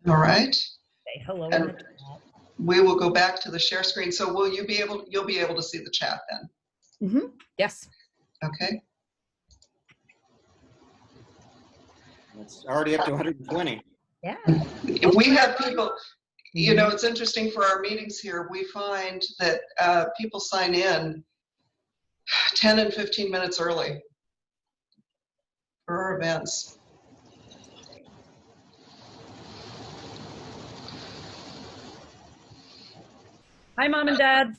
All right. Say hello And in the chat. we will go back to the share screen. So will you be able, you'll be able to see the chat then? Mm-hmm. Yes. Okay. It's already up to 120. Yeah. If we have people, you know, it's interesting for our meetings here, we find that people sign in 10 and 15 minutes early for our events. Hi, Mom and Dad.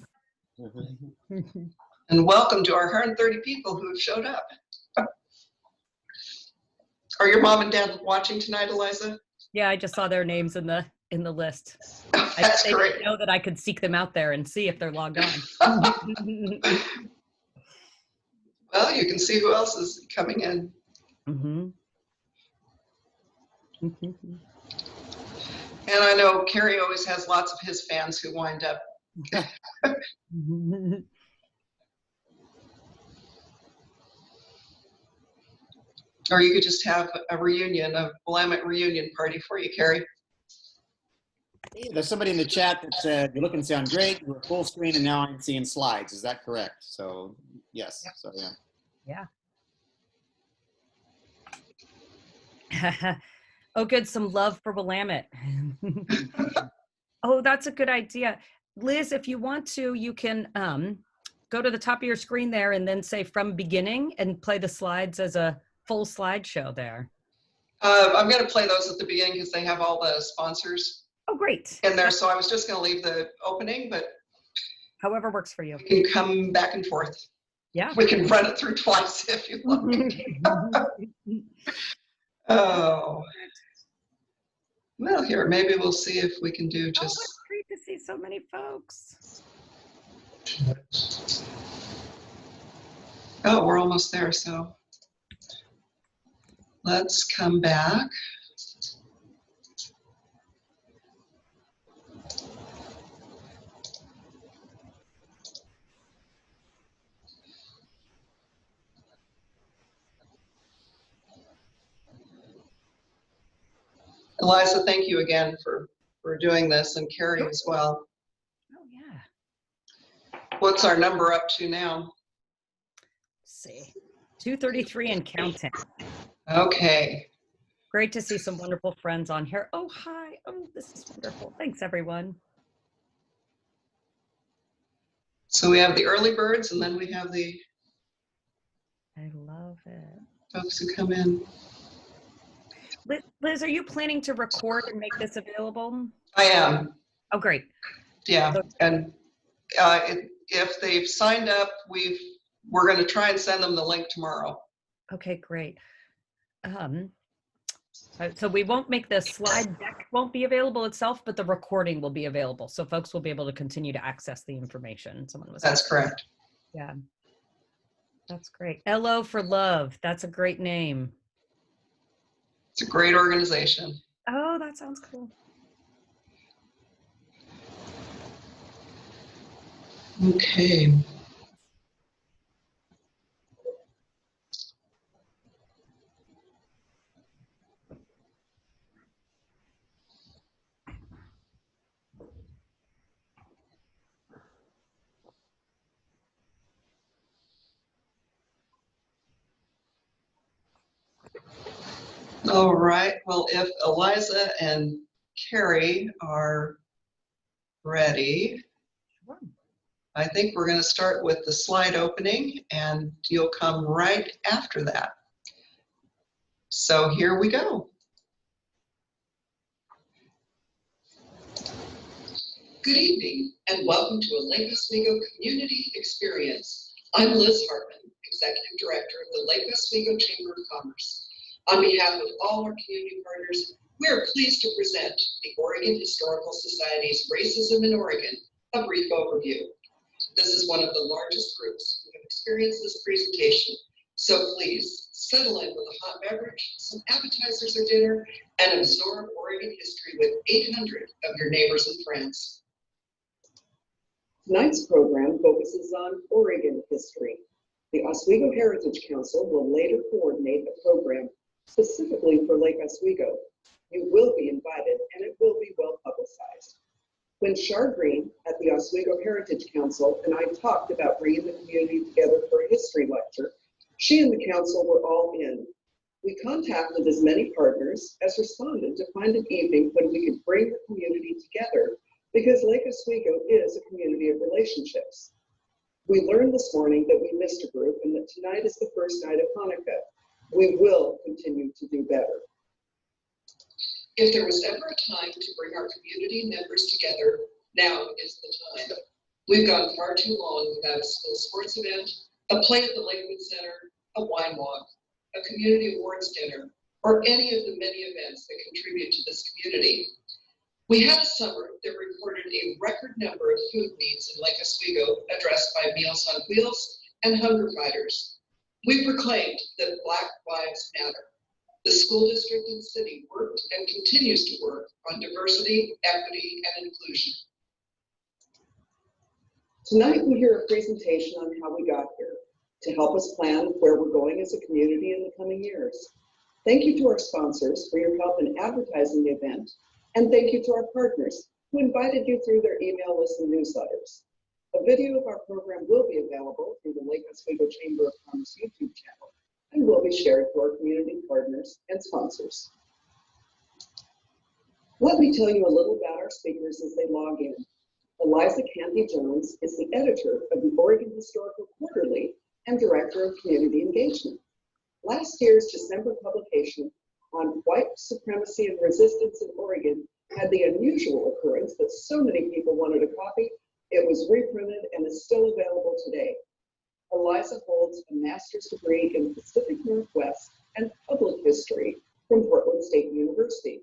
And welcome to our 130 people who have showed up. Are your mom and dad watching tonight, Eliza? Yeah, I just saw their names in the list. That's they great. didn't know that I could seek them out there and see if they're logged on. Well, you can see who else is coming in. Mm-hmm. And I know Kerry always has lots of his fans who wind up. Or you could just have a reunion, a Willamette reunion party for you, Kerry. Hey, there's somebody in the chat that said, you're looking to sound great, you're full screen, and now I'm seeing slides. Is that correct? So, yes. So, yeah. Yeah. Oh, good. Some love for Willamette. Oh, that's a good idea. Liz, if you want to, you can go to the top of your screen there and then say from beginning and play the slides as a full slideshow there. I'm going to play those at the beginning because they have all the sponsors. Oh, great. In there, so I was just going to leave the opening, but however works for you. We can come back and forth. Yeah. We can run it through twice if you like. Oh. Well, here, maybe we'll see if we can do just. Oh, it's great to see so many folks. Oh, we're almost there, so let's come back. Eliza, thank you again for doing this, and Kerry as well. Oh, yeah. What's our number up to now? Let's see. 233 and counting. Okay. Great to see some wonderful friends on here. Oh, hi. Oh, this is wonderful. Thanks, everyone. So we have the early birds, and then we have the I love it. folks who come in. Liz, are you planning to record and make this available? I am. Oh, great. Yeah, and if they've signed up, we're going to try and send them the link tomorrow. Okay, great. So we won't make the slide deck won't be available itself, but the recording will be available. So folks will be able to continue to access the information. Someone was That's correct. Yeah. That's great. LO for Love. That's a great name. It's a great organization. Oh, that sounds cool. Okay. All right. Well, if Eliza and Kerry are ready, I think we're going to start with the slide opening, and you'll come right after that. So here we go. Good evening, and welcome to a Lake Oswego Community Experience. I'm Liz Hartman, Executive Director of the Lake Oswego Chamber of Commerce. On behalf of all our community partners, we are pleased to present the Oregon Historical Society's Racism in Oregon, a brief overview. This is one of the largest groups who have experienced this presentation, so please settle in with a hot beverage, some appetizers or dinner, and absorb Oregon history with 800 of your neighbors and friends. Tonight's program focuses on Oregon history. The Oswego Heritage Council will later coordinate a program specifically for Lake Oswego. You will be invited, and it will When Char Green at the Oswego Heritage Council and I talked about bringing the community together for a history lecture, she and the council were all in. We contacted as many partners as responded to find an evening when we could bring the community together, because Lake Oswego is a community of relationships. We learned this morning that we missed a group and that tonight is the first night of Hanukkah. We will continue to do better. If there was ever a time to bring our community members together, now is the time. We've gone far too long without a school sports event, a play at the Lakewood Center, a wine walk, a community awards dinner, or any of the many events that contribute to this community. We had a summer that recorded a record number of food needs in Lake Oswego addressed by Meals on Wheels and hunger fighters. We proclaimed that Black Lives Matter. The school district and city worked and continues to work on diversity, equity, and inclusion. Tonight we hear a presentation on how we got here to help us plan where we're going as a community in the coming years. Thank you to our sponsors for your help in advertising the event, and thank you to our partners who invited you through their email list and newsletters. A video of our program will be available through the Lake Oswego Chamber of Commerce YouTube channel and will be shared to our community partners and sponsors. Let me tell you a little about our speakers as they log in. Eliza Canty-Jones is the editor of the Oregon Historical Quarterly and director of community engagement. Last year's December publication on white supremacy and resistance in Oregon had the unusual occurrence that so many people wanted a copy. It was reprinted and is still available today. Eliza holds a master's degree in Pacific Northwest and public history from Portland State University.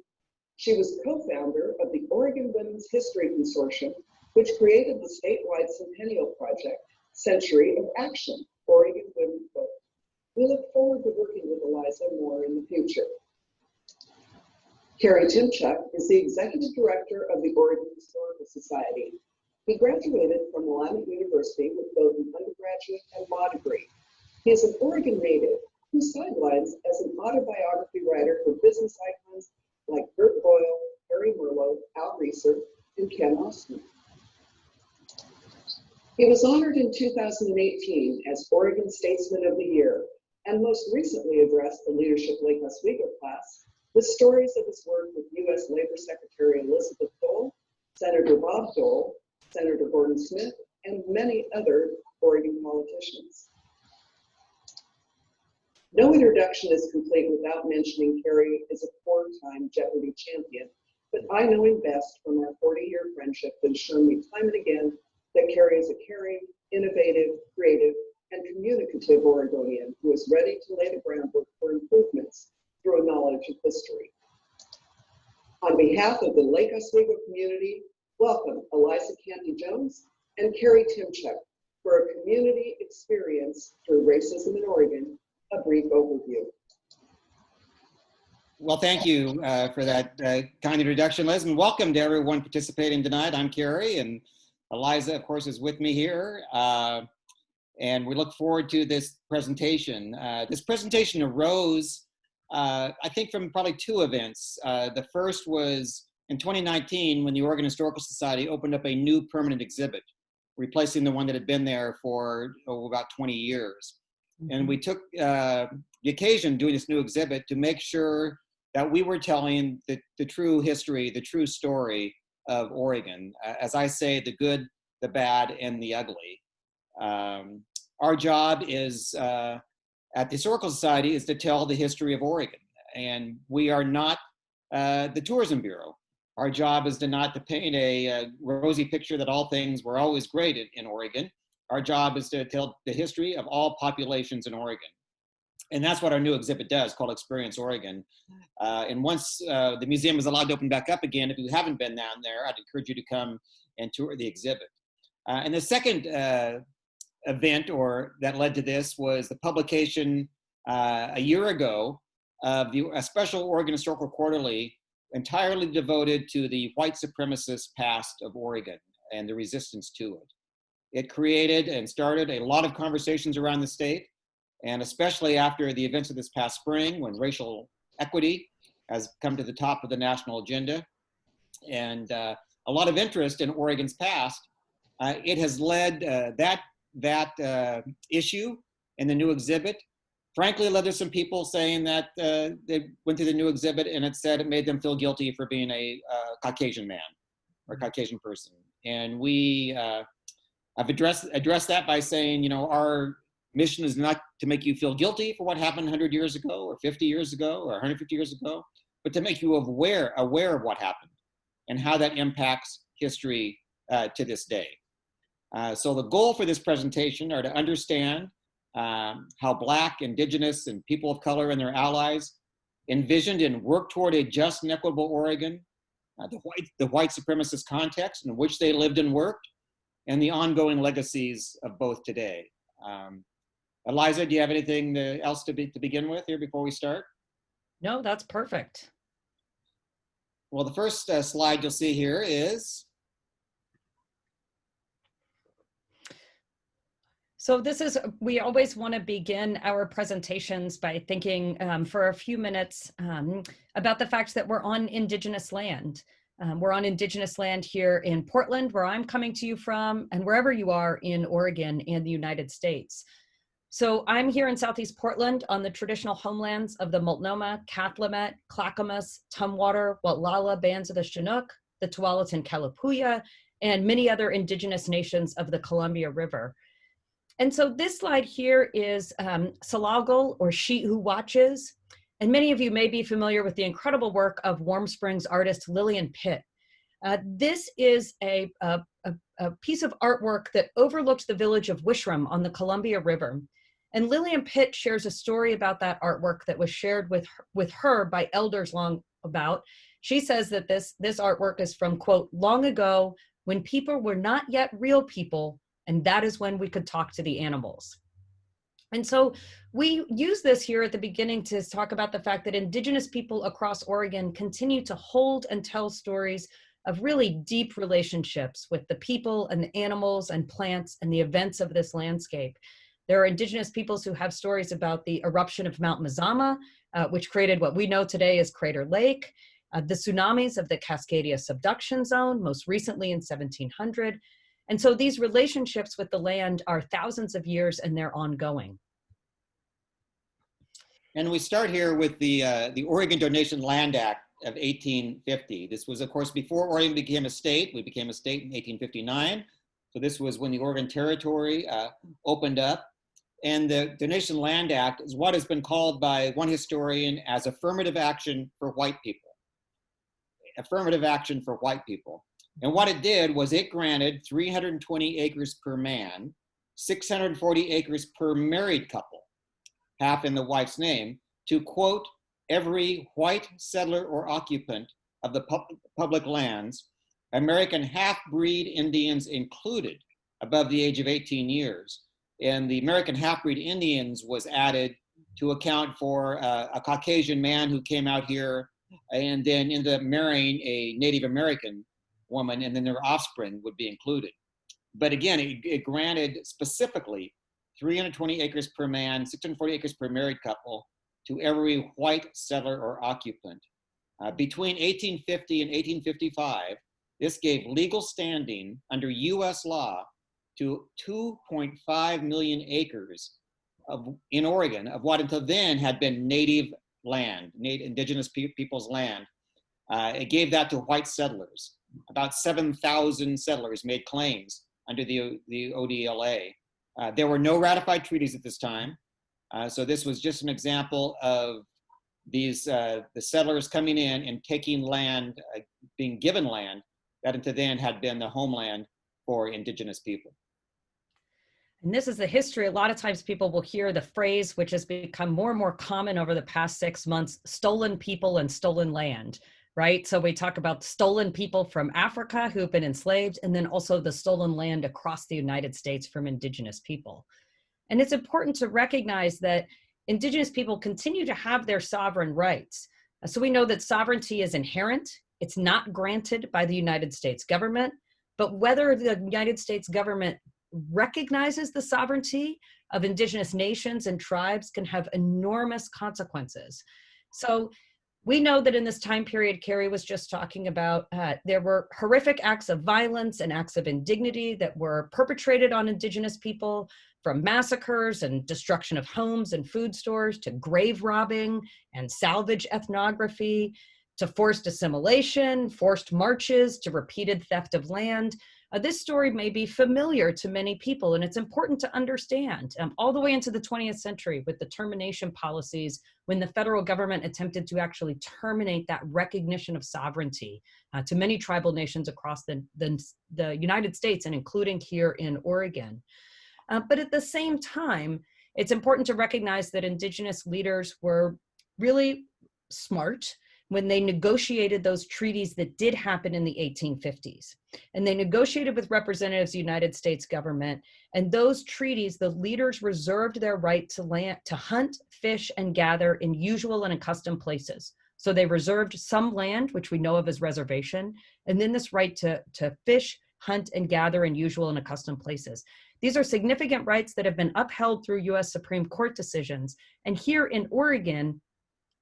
She was co-founder of the Oregon Women's History Consortium, which created the statewide centennial project, Century of Action, Oregon Women Vote. We look forward to working with Eliza more in the future. Kerry Tymchuk is the executive director of the Oregon Historical Society. He graduated from Willamette University with both an undergraduate and law degree. He is an Oregon native who sidelines as an autobiography writer for business icons like Bert Boyle, Harry Merlo, Al Reeser, and Ken Austin. He was honored in 2018 as Oregon Statesman of the Year and most recently addressed the Leadership Lake Oswego class with stories of his work with U.S. Labor Secretary Elizabeth Dole, Senator Bob Dole, Senator Gordon Smith, and many other Oregon politicians. No introduction is complete without mentioning Kerry as a four-time Jeopardy champion, but I know him best from our 40-year friendship that has shown me time and again that Kerry is a caring, innovative, creative, and communicative Oregonian who is ready to lay the groundwork for improvements through a knowledge of history. On behalf of the Lake Oswego community, welcome Eliza Canty-Jones and Kerry Tymchuk for a community experience through racism in Oregon, a brief overview. Well, thank you for that kind introduction, Liz, and welcome to everyone participating tonight. I'm Kerry, and Eliza, of course, is with me here, and we look forward to this presentation. This presentation arose, I think, from probably two events. The first was in 2019 when the Oregon Historical Society opened up a new permanent exhibit, replacing the one that had been there for about 20 years. And we took the occasion doing this new exhibit to make sure that we were telling the true history, the true story of Oregon. As I say, the good, the bad, and the ugly. Our job is, at the Historical Society, is to tell the history of Oregon. And we are not the Tourism Bureau. Our job is not to paint a rosy picture that all things were always great in Oregon. Our job is to tell the history of all populations in Oregon. And that's what our new exhibit does, called Experience Oregon. And once the museum is allowed to open back up again, if you haven't been down there, I'd encourage you to come and tour the exhibit. And the second event that led to this was the publication a year ago of a special Oregon Historical Quarterly entirely devoted to the white supremacist past of Oregon and the resistance to it. It created and started a lot of conversations around the state, and especially after the events of this past spring when racial equity has come to the top of the national agenda. And a lot of interest in Oregon's past, it has led that issue in the new exhibit. Frankly, led to some people saying that they went through the new exhibit and it said it made them feel guilty for being a Caucasian man or Caucasian person. And we have addressed that by saying, you know, our mission is not to make you feel guilty for what happened 100 years ago or 50 years ago or 150 years ago, but to make you aware of what happened and how that impacts history to this day. So the goal for this presentation are to understand how Black, Indigenous, and people of color and their allies envisioned and worked toward a just and equitable Oregon, the white supremacist context in which they lived and worked, and the ongoing legacies of both today. Eliza, do you have anything else to begin with here before we start? No, that's perfect. Well, the first slide you'll see here is. So we always want to begin our presentations by thinking for a few minutes about the fact that we're on Indigenous land. We're on Indigenous land here in Portland, where I'm coming to you from, and wherever you are in Oregon and the United States. So I'm here in Southeast Portland on the traditional homelands of the Multnomah, Cathlamet, Clackamas, Tumwater, Watlala bands of the Chinook, the Tualatin Kalapuya, and many other Indigenous nations of the Columbia River. And so this slide here is Salagal, or She Who Watches. And many of you may be familiar with the incredible work of Warm Springs artist Lillian Pitt. This is a piece of artwork that overlooks the village of Wishram on the Columbia River. And Lillian Pitt shares a story about that artwork that was shared with her by elders long about. She says that this artwork is from, quote, long ago when people were not yet real people, and that is when we could talk to the animals. And so we use this here at the beginning to talk about the fact that Indigenous people across Oregon continue to hold and tell stories of really deep relationships with the people and the animals and plants and the events of this landscape. There are Indigenous peoples who have stories about the eruption of Mount Mazama, which created what we know today as Crater Lake, the tsunamis of the Cascadia subduction zone, most recently in 1700. And so these relationships with the land are thousands of years and they're ongoing. And we start here with the Oregon Donation Land Act of 1850. This was, of course, before Oregon became a state. We became a state in 1859. So this was when the Oregon Territory opened up. And the Donation Land Act is what has been called by one historian as affirmative action for white people. Affirmative action for white people. And what it did was it granted 320 acres per man, 640 acres per married couple, half in the wife's name, to, quote, every white settler or occupant of the public lands, American half-breed Indians included, above the age of 18 years. And the American half-breed Indians was added to account for a Caucasian man who came out here and then ended up marrying a Native American woman, and then their offspring would be included. But again, it granted specifically 320 acres per man, 640 acres per married couple to every white settler or occupant. Between 1850 and 1855, this gave legal standing under US law to 2.5 million acres in Oregon of what until then had been native land, Indigenous people's land. It gave that to white settlers. About 7,000 settlers made claims under the ODLA. There were no ratified treaties at this time. So this was just an example of these the settlers coming in and taking land, being given land that until then had been the homeland for Indigenous people. And this is the history. A lot of times people will hear the phrase, which has become more and more common over the past 6 months, stolen people and stolen land, right? So we talk about stolen people from Africa who've been enslaved, and then also the stolen land across the United States from Indigenous people. And it's important to recognize that Indigenous people continue to have their sovereign rights. So we know that sovereignty is inherent. It's not granted by the United States government, but whether the United States government recognizes the sovereignty of Indigenous nations and tribes can have enormous consequences. So We know that in this time period Kerry was just talking about, there were horrific acts of violence and acts of indignity that were perpetrated on Indigenous people, from massacres and destruction of homes and food stores to grave robbing and salvage ethnography, to forced assimilation, forced marches, to repeated theft of land. This story may be familiar to many people, and it's important to understand all the way into the 20th century with the termination policies, when the federal government attempted to actually terminate that recognition of sovereignty to many tribal nations across the United States, and including here in Oregon. But at the same time, it's important to recognize that Indigenous leaders were really smart when they negotiated those treaties that did happen in the 1850s. And they negotiated with representatives of the United States government. And those treaties, the leaders reserved their right to hunt, fish, and gather in usual and accustomed places. So they reserved some land, which we know of as reservation, and then this right to fish, hunt, and gather in usual and accustomed places. These are significant rights that have been upheld through US Supreme Court decisions. And here in Oregon,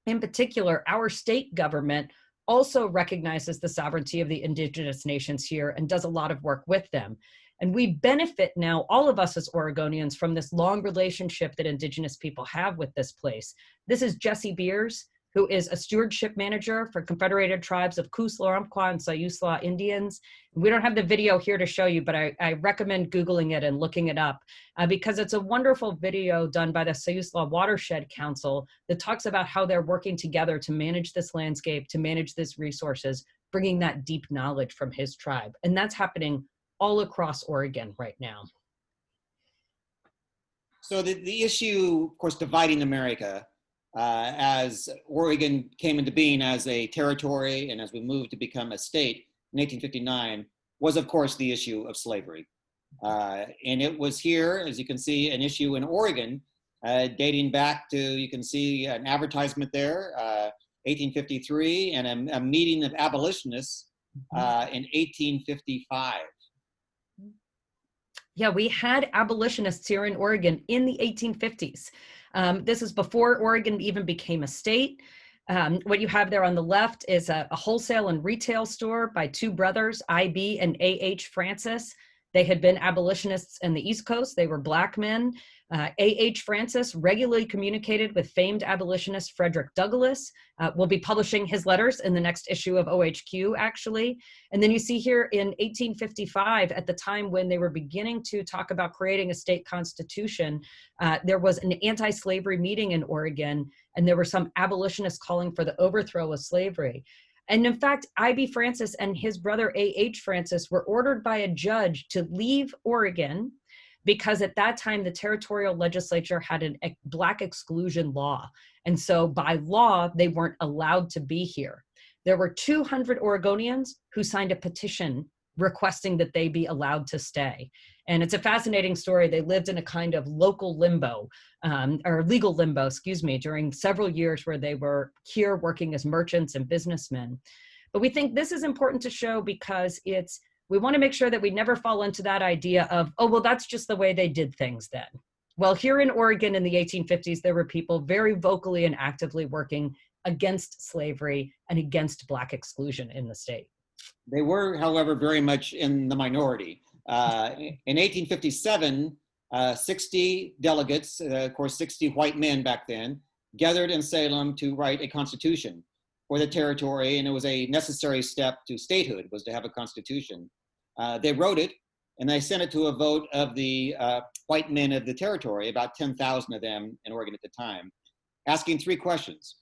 in particular, our state government also recognizes the sovereignty of the Indigenous nations here and does a lot of work with them. And we benefit now, all of us as Oregonians, from this long relationship that Indigenous people have with this place. This is Jesse Beers, who is a stewardship manager for Confederated Tribes of Coos-Lorumqua and Sayusla Indians. We don't have the video here to show you, but I recommend Googling it and looking it up because it's a wonderful video done by the Sayusla Watershed Council that talks about how they're working together to manage this landscape, to manage these resources, bringing that deep knowledge from his tribe. And that's happening all across Oregon right now. So the issue, of course, dividing America, as Oregon came into being as a territory and as we moved to become a state in 1859, was of course the issue of slavery. And it was here, as you can see, an issue in Oregon dating back to, you can see an advertisement there, 1853, and a meeting of abolitionists in 1855. Yeah, we had abolitionists here in Oregon in the 1850s. This is before Oregon even became a state. What you have there on the left is a wholesale and retail store by two brothers, I.B. and A.H. Francis. They had been abolitionists in the East Coast. They were Black men. A.H. Francis regularly communicated with famed abolitionist Frederick Douglass. We'll be publishing his letters in the next issue of OHQ, actually. And then you see here in 1855, at the time when they were beginning to talk about creating a state constitution, there was an anti-slavery meeting in Oregon, and there were some abolitionists calling for the overthrow of slavery. And in fact, I.B. Francis and his brother A.H. Francis were ordered by a judge to leave Oregon because at that time, the territorial legislature had a Black exclusion law. And so by law, they weren't allowed to be here. There were 200 Oregonians who signed a petition requesting that they be allowed to stay. And it's a fascinating story. They lived in a kind of local limbo, or legal limbo, excuse me, during several years where they were here working as merchants and businessmen. But we think this is important to show because we want to make sure that we never fall into that idea of, oh, well, that's just the way they did things then. Well, here in Oregon in the 1850s, there were people very vocally and actively working against slavery and against Black exclusion in the state. They were, however, very much in the minority. In 1857, 60 delegates, of course, 60 white men back then, gathered in Salem to write a constitution for the territory, and it was a necessary step to statehood, was to have a constitution. They wrote it, and they sent it to a vote of the white men of the territory, about 10,000 of them in Oregon at the time, asking three questions.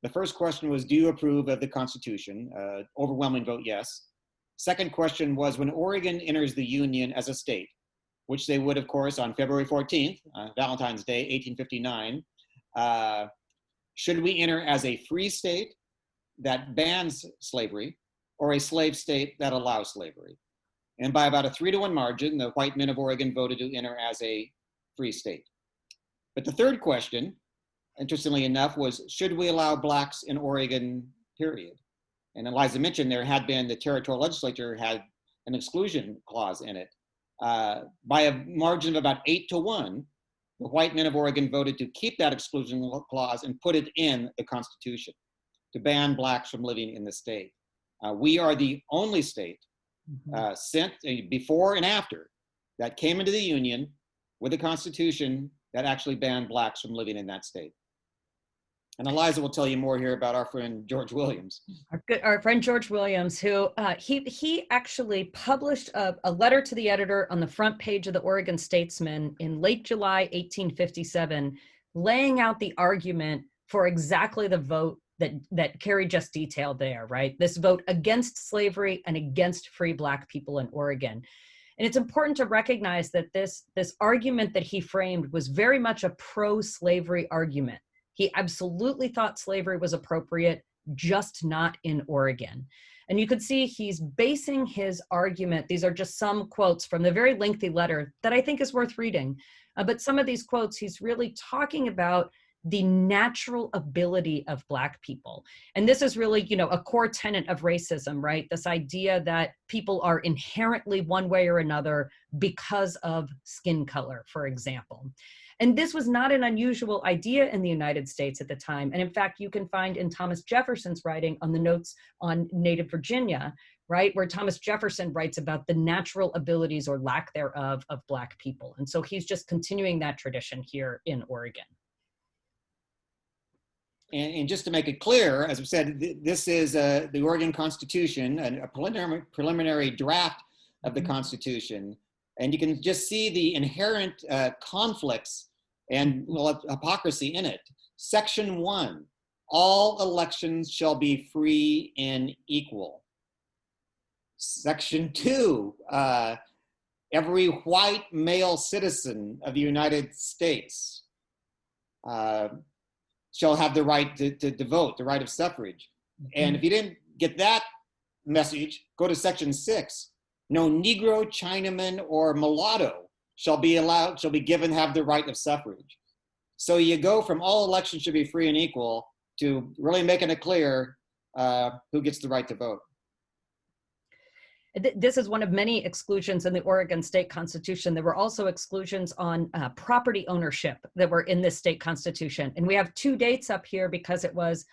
The first question was, do you approve of the Constitution? Overwhelming vote, yes. Second question was, when Oregon enters the Union as a state, which they would, of course, on February 14th, Valentine's Day, 1859, should we enter as a free state that bans slavery or a slave state that allows slavery? And by about a 3-to-1 margin, the white men of Oregon voted to enter as a free state. But the third question, interestingly enough, was, should we allow Blacks in Oregon, period? And Eliza mentioned there had been, the territorial legislature had an exclusion clause in it. By a margin of about 8-to-1, the white men of Oregon voted to keep that exclusion clause and put it in the Constitution to ban blacks from living in the state. We are the only state before and after that came into the Union with a constitution that actually banned blacks from living in that state. And Eliza will tell you more here about our friend George Williams. Our friend George Williams, who he actually published a letter to the editor on the front page of the Oregon Statesman in late July 1857, laying out the argument for exactly the vote that Kerry just detailed there, right? This vote against slavery and against free Black people in Oregon. And it's important to recognize that this argument that he framed was very much a pro-slavery argument. He absolutely thought slavery was appropriate, just not in Oregon. And you could see he's basing his argument. These are just some quotes from the very lengthy letter that I think is worth reading. But some of these quotes, he's really talking about the natural ability of Black people. And this is really, a core tenet of racism, right? This idea that people are inherently one way or another because of skin color, for example. And this was not an unusual idea in the United States at the time. And in fact, you can find in Thomas Jefferson's writing on the notes on Native Virginia, right, where Thomas Jefferson writes about the natural abilities or lack thereof of Black people. And so he's just continuing that tradition here in Oregon. And just to make it clear, as we said, this is the Oregon Constitution, a preliminary draft of the Constitution. And you can just see the inherent conflicts and hypocrisy in it. Section 1, all elections shall be free and equal. Section 2, every white male citizen of the United States shall have the right to vote, the right of suffrage. And if you didn't get that message, go to Section 6. No Negro, Chinaman, or mulatto shall be given have the right of suffrage. So you go from all elections should be free and equal to really making it clear who gets the right to vote. This is one of many exclusions in the Oregon state constitution. There were also exclusions on property ownership that were in this state constitution. And we have two dates up here because it was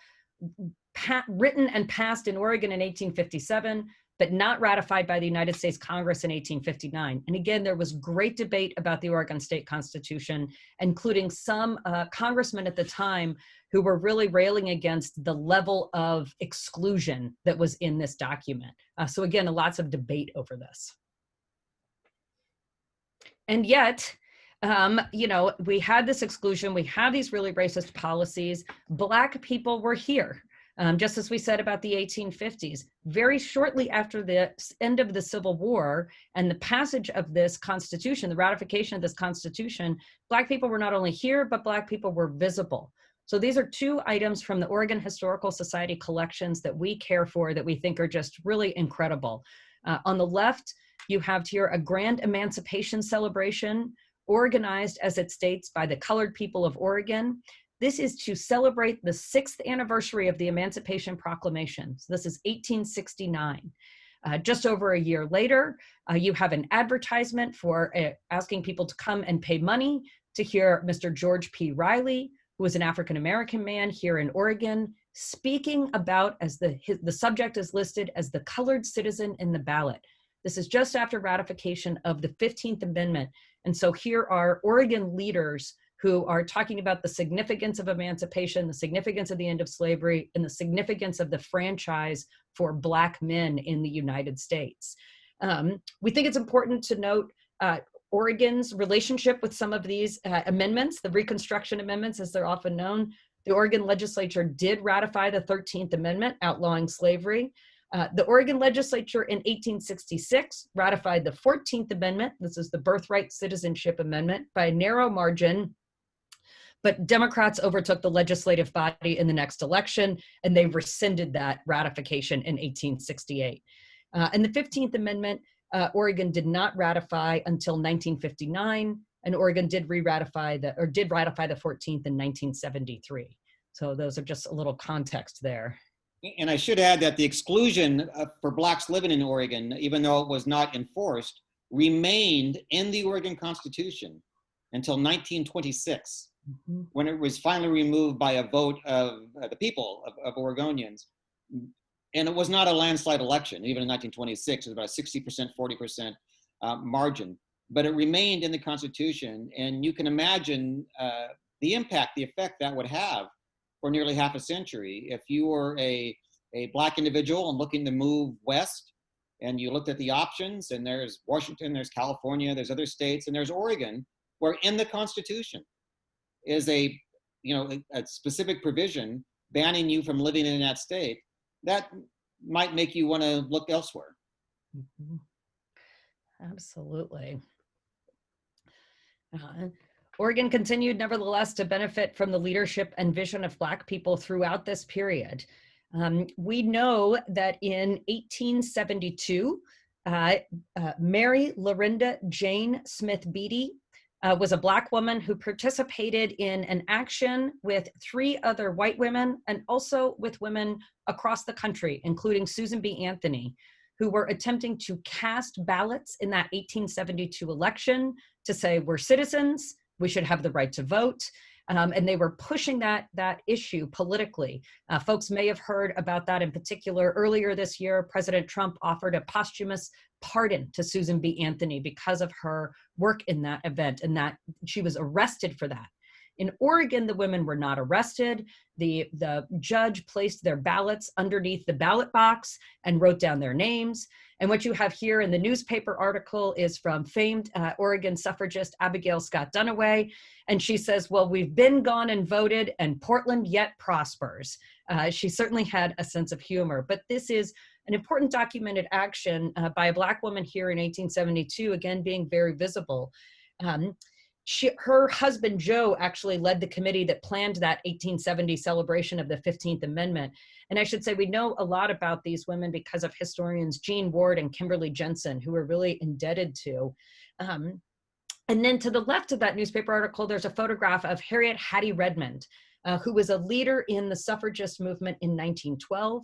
written and passed in Oregon in 1857, but not ratified by the United States Congress in 1859. And again, there was great debate about the Oregon state constitution, including some congressmen at the time who were really railing against the level of exclusion that was in this document. So again, lots of debate over this. And yet, we had this exclusion, we have these really racist policies. Black people were here. Just as we said about the 1850s, very shortly after the end of the Civil War and the passage of this Constitution, the ratification of this Constitution, Black people were not only here, but Black people were visible. So these are two items from the Oregon Historical Society collections that we care for that we think are just really incredible. On the left, you have here a grand emancipation celebration organized, as it states, by the colored people of Oregon. This is to celebrate the 6th anniversary of the Emancipation Proclamation. So this is 1869. Just over a year later, you have an advertisement for asking people to come and pay money to hear Mr. George P. Riley, who was an African-American man here in Oregon, speaking about, as the subject is listed as the colored citizen in the ballot. This is just after ratification of the 15th Amendment. And so here are Oregon leaders who are talking about the significance of emancipation, the significance of the end of slavery, and the significance of the franchise for Black men in the United States. We think it's important to note Oregon's relationship with some of these amendments, the Reconstruction Amendments, as they're often known. The Oregon legislature did ratify the 13th Amendment, outlawing slavery. The Oregon legislature in 1866 ratified the 14th Amendment. This is the Birthright Citizenship Amendment by a narrow margin. But Democrats overtook the legislative body in the next election, and they rescinded that ratification in 1868. And the 15th Amendment, Oregon did not ratify until 1959, and Oregon did ratify the 14th in 1973. So those are just a little context there. And I should add that the exclusion for Blacks living in Oregon, even though it was not enforced, remained in the Oregon Constitution until 1926. Mhm. when it was finally removed by a vote of the people of Oregonians. And it was not a landslide election, even in 1926, it was about a 60%, 40% margin. But it remained in the Constitution, and you can imagine the impact, the effect that would have for nearly half a century. If you were a Black individual and looking to move west, and you looked at the options, and there's Washington, there's California, there's other states, and there's Oregon, where in the Constitution is a specific provision banning you from living in that state, that might make you want to look elsewhere. Mhm. Absolutely. Oregon continued, nevertheless, to benefit from the leadership and vision of Black people throughout this period. We know that in 1872, Mary Lorinda Jane Smith Beatty was a Black woman who participated in an action with 3 other white women and also with women across the country, including Susan B. Anthony, who were attempting to cast ballots in that 1872 election to say we're citizens, we should have the right to vote. And they were pushing that issue politically. Folks may have heard about that in particular. Earlier this year, President Trump offered a posthumous pardon to Susan B. Anthony because of her work in that event, and that she was arrested for that. In Oregon, the women were not arrested. The judge placed their ballots underneath the ballot box and wrote down their names. And what you have here in the newspaper article is from famed Oregon suffragist Abigail Scott Duniway. And she says, well, we've been gone and voted, and Portland yet prospers. She certainly had a sense of humor. But this is an important documented action by a Black woman here in 1872, again, being very visible. Her husband, Joe, actually led the committee that planned that 1870 celebration of the 15th Amendment. And I should say we know a lot about these women because of historians Jean Ward and Kimberly Jensen, who we're really indebted to. And then to the left of that newspaper article, there's a photograph of Harriet Hattie Redmond, who was a leader in the suffragist movement in 1912.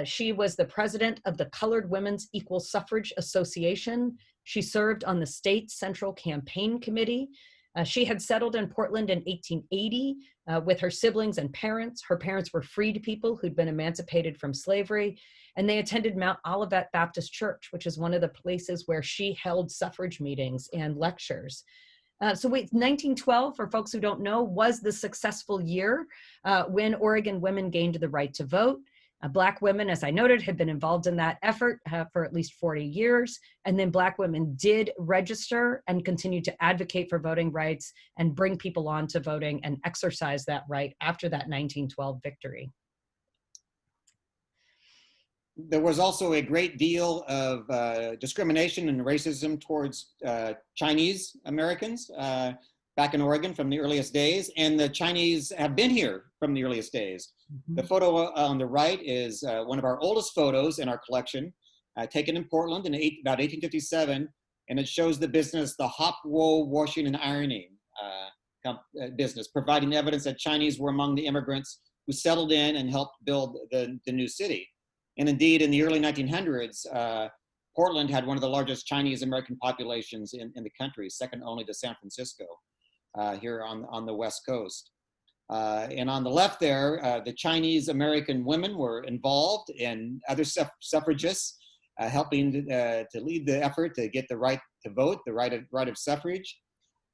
She was the president of the Colored Women's Equal Suffrage Association. She served on the state central campaign committee. She had settled in Portland in 1880 with her siblings and parents. Her parents were freed people who'd been emancipated from slavery, and they attended Mount Olivet Baptist Church, which is one of the places where she held suffrage meetings and lectures. So 1912, for folks who don't know, was the successful year when Oregon women gained the right to vote. Black women, as I noted, had been involved in that effort for at least 40 years. And then Black women did register and continue to advocate for voting rights and bring people on to voting and exercise that right after that 1912 victory. There was also a great deal of discrimination and racism towards Chinese Americans back in Oregon from the earliest days, and the Chinese have been here from the earliest days. Mm-hmm. The photo on the right is one of our oldest photos in our collection, taken in Portland in about 1857, and it shows the business, the hop, wool, washing, and ironing business, providing evidence that Chinese were among the immigrants who settled in and helped build the new city. And indeed, in the early 1900s, Portland had one of the largest Chinese American populations in the country, second only to San Francisco, here on the West Coast. And on the left there, the Chinese American women were involved, and other suffragists helping to lead the effort to get the right to vote, the right of suffrage.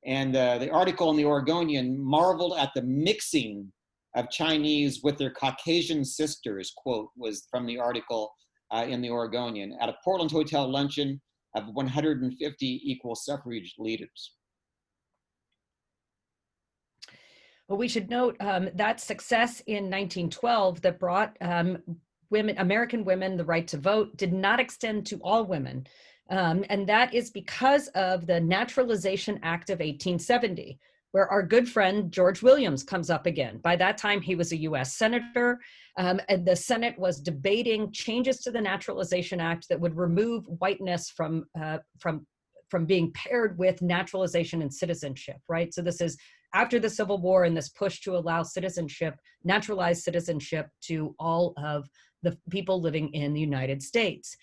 And the article in the Oregonian marveled at the mixing of Chinese with their Caucasian sisters, quote, was from the article in the Oregonian, at a Portland hotel luncheon of 150 equal suffrage leaders. Well, we should note that success in 1912 that brought American women the right to vote did not extend to all women. And that is because of the Naturalization Act of 1870, where our good friend George Williams comes up again. By that time, he was a US Senator, and the Senate was debating changes to the Naturalization Act that would remove whiteness from being paired with naturalization and citizenship, right? So this is after the Civil War and this push to allow citizenship, naturalized citizenship to all of the people living in the United States.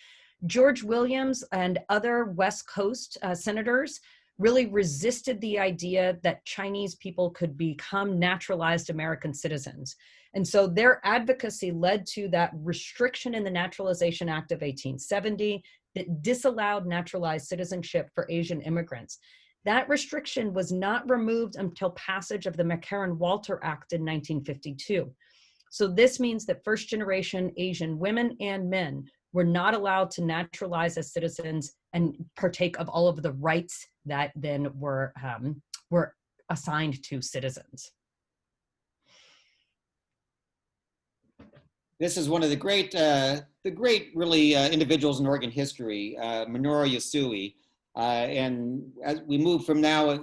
George Williams and other West Coast senators really resisted the idea that Chinese people could become naturalized American citizens. And so their advocacy led to that restriction in the Naturalization Act of 1870 that disallowed naturalized citizenship for Asian immigrants. That restriction was not removed until passage of the McCarran-Walter Act in 1952. So this means that first generation Asian women and men were not allowed to naturalize as citizens and partake of all of the rights that then were assigned to citizens. This is one of the great really individuals in Oregon history, Minoru Yasui. And as we move from now,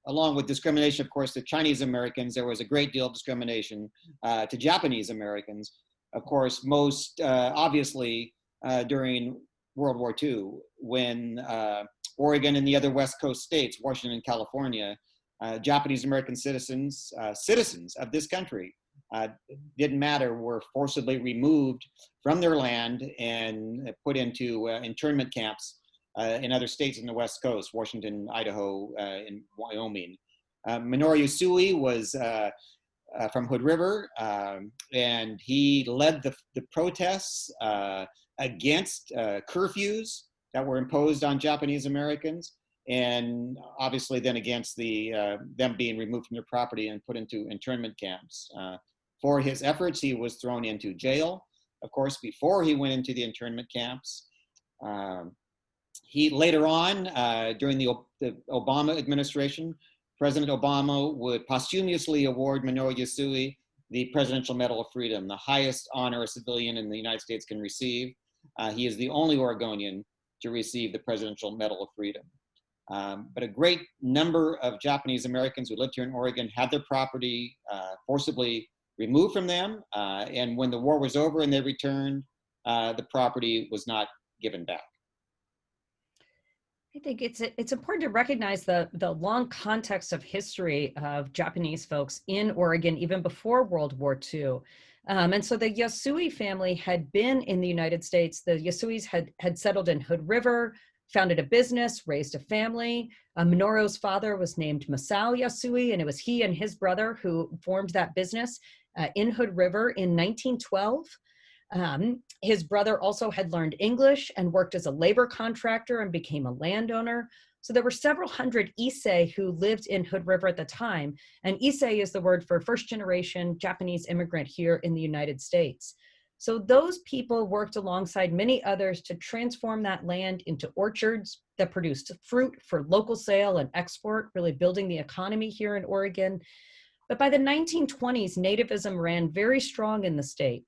along with discrimination, of course, to Chinese Americans, there was a great deal of discrimination to Japanese Americans. Of course, most obviously during World War II, when Oregon and the other West Coast states, Washington and California, Japanese American citizens of this country, didn't matter, were forcibly removed from their land and put into internment camps in other states in the West Coast, Washington, Idaho, and Wyoming. Minoru Yasui was from Hood River, and he led the protests against curfews that were imposed on Japanese Americans, and obviously then against them being removed from their property and put into internment camps. For his efforts, he was thrown into jail, of course, before he went into the internment camps. He later on, during the Obama administration, President Obama would posthumously award Minoru Yasui the Presidential Medal of Freedom, the highest honor a civilian in the United States can receive. He is the only Oregonian to receive the Presidential Medal of Freedom. But a great number of Japanese Americans who lived here in Oregon had their property forcibly removed from them. And when the war was over and they returned, the property was not given back. I think it's important to recognize the long context of history of Japanese folks in Oregon, even before World War II. And so the Yasui family had been in the United States. The Yasuis had settled in Hood River, founded a business, raised a family. Minoru's father was named Masao Yasui, and it was he and his brother who formed that business in Hood River in 1912. His brother also had learned English and worked as a labor contractor and became a landowner. So there were several hundred Issei who lived in Hood River at the time. And Issei is the word for first generation Japanese immigrant here in the United States. So those people worked alongside many others to transform that land into orchards that produced fruit for local sale and export, really building the economy here in Oregon. But by the 1920s, nativism ran very strong in the state.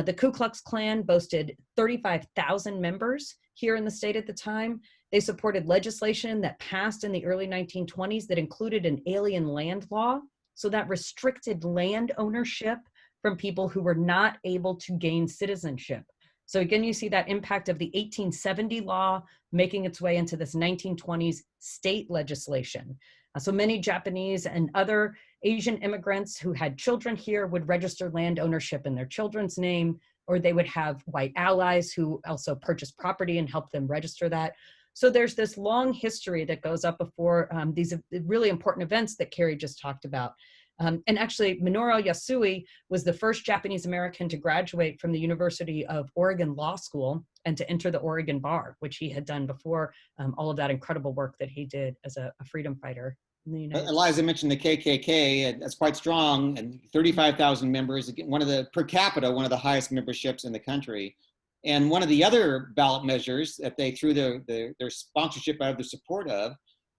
The Ku Klux Klan boasted 35,000 members here in the state at the time. They supported legislation that passed in the early 1920s that included an alien land law, so that restricted land ownership from people who were not able to gain citizenship. So again, you see that impact of the 1870 law making its way into this 1920s state legislation. So many Japanese and other Asian immigrants who had children here would register land ownership in their children's name, or they would have white allies who also purchased property and helped them register that. So there's this long history that goes up before these really important events that Kerry just talked about. And actually, Minoru Yasui was the first Japanese American to graduate from the University of Oregon Law School and to enter the Oregon Bar, which he had done before all of that incredible work that he did as a freedom fighter. Eliza mentioned the KKK. That's quite strong, and 35,000 members. One of the per capita, one of the highest memberships in the country. And one of the other ballot measures that they threw their sponsorship out of, their support of,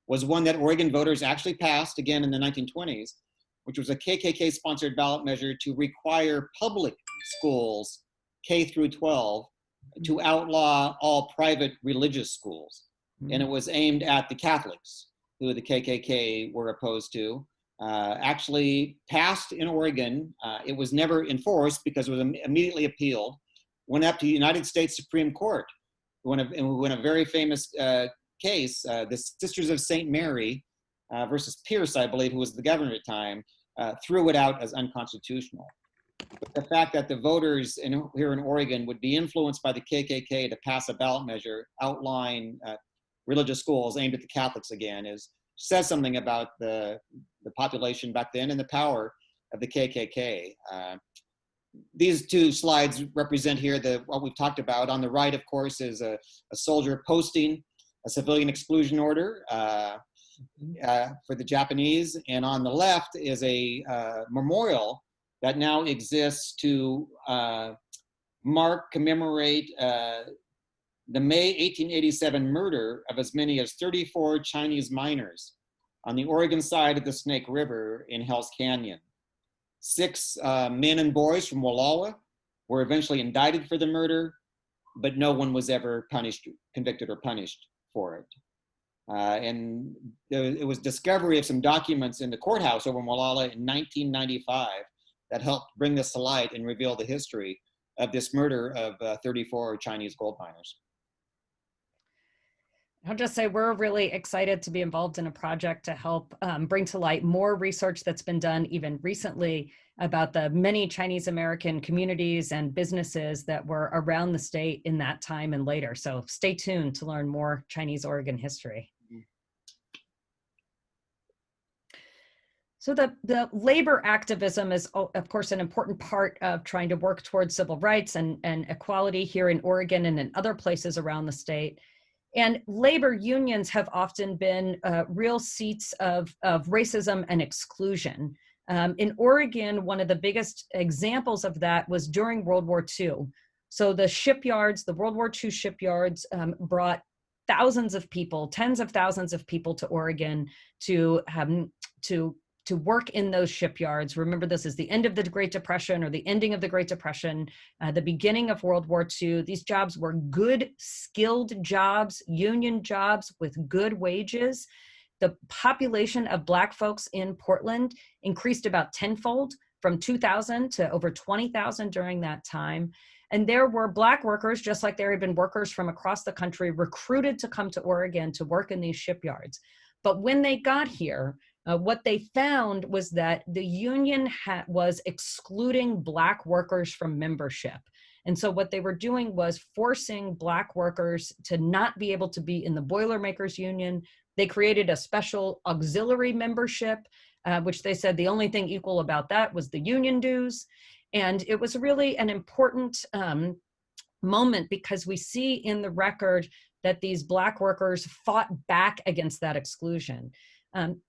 was one that Oregon voters actually passed again in the 1920s, which was a KKK-sponsored ballot measure to require public schools, K through 12, to outlaw all private religious schools. And it was aimed at the Catholics, who the KKK were opposed to. Actually passed in Oregon. It was never enforced because it was immediately appealed. Went up to the United States Supreme Court. When a very famous case, the Sisters of St. Mary versus Pierce, I believe, who was the governor at the time, threw it out as unconstitutional. But the fact that the voters here in Oregon would be influenced by the KKK to pass a ballot measure outlawing religious schools aimed at the Catholics again, says something about the population back then and the power of the KKK. These two slides represent here what we've talked about. On the right, of course, is a soldier posting a civilian exclusion order for the Japanese. And on the left is a memorial that now exists to commemorate the May 1887 murder of as many as 34 Chinese miners on the Oregon side of the Snake River in Hell's Canyon. 6 men and boys from Wallowa were eventually indicted for the murder, but no one was ever convicted or punished for it. And it was discovery of some documents in the courthouse over in Wallowa in 1995 that helped bring this to light and reveal the history of this murder of 34 Chinese gold miners. I'll just say we're really excited to be involved in a project to help bring to light more research that's been done even recently about the many Chinese American communities and businesses that were around the state in that time and later. So stay tuned to learn more Chinese Oregon history. So the labor activism is, of course, an important part of trying to work towards civil rights and equality here in Oregon and in other places around the state. And labor unions have often been real seats of racism and exclusion. In Oregon, one of the biggest examples of that was during World War II. So the shipyards, the World War II shipyards brought thousands of people, tens of thousands of people to Oregon to work in those shipyards. Remember, this is the end of the Great Depression or the ending of the Great Depression, the beginning of World War II. These jobs were good, skilled jobs, union jobs with good wages. The population of Black folks in Portland increased about tenfold from 2,000 to over 20,000 during that time. And there were Black workers, just like there had been workers from across the country, recruited to come to Oregon to work in these shipyards. But when they got here, what they found was that the union was excluding Black workers from membership. And so what they were doing was forcing Black workers to not be able to be in the Boilermakers Union. They created a special auxiliary membership, which they said the only thing equal about that was the union dues. And it was really an important moment because we see in the record that these Black workers fought back against that exclusion.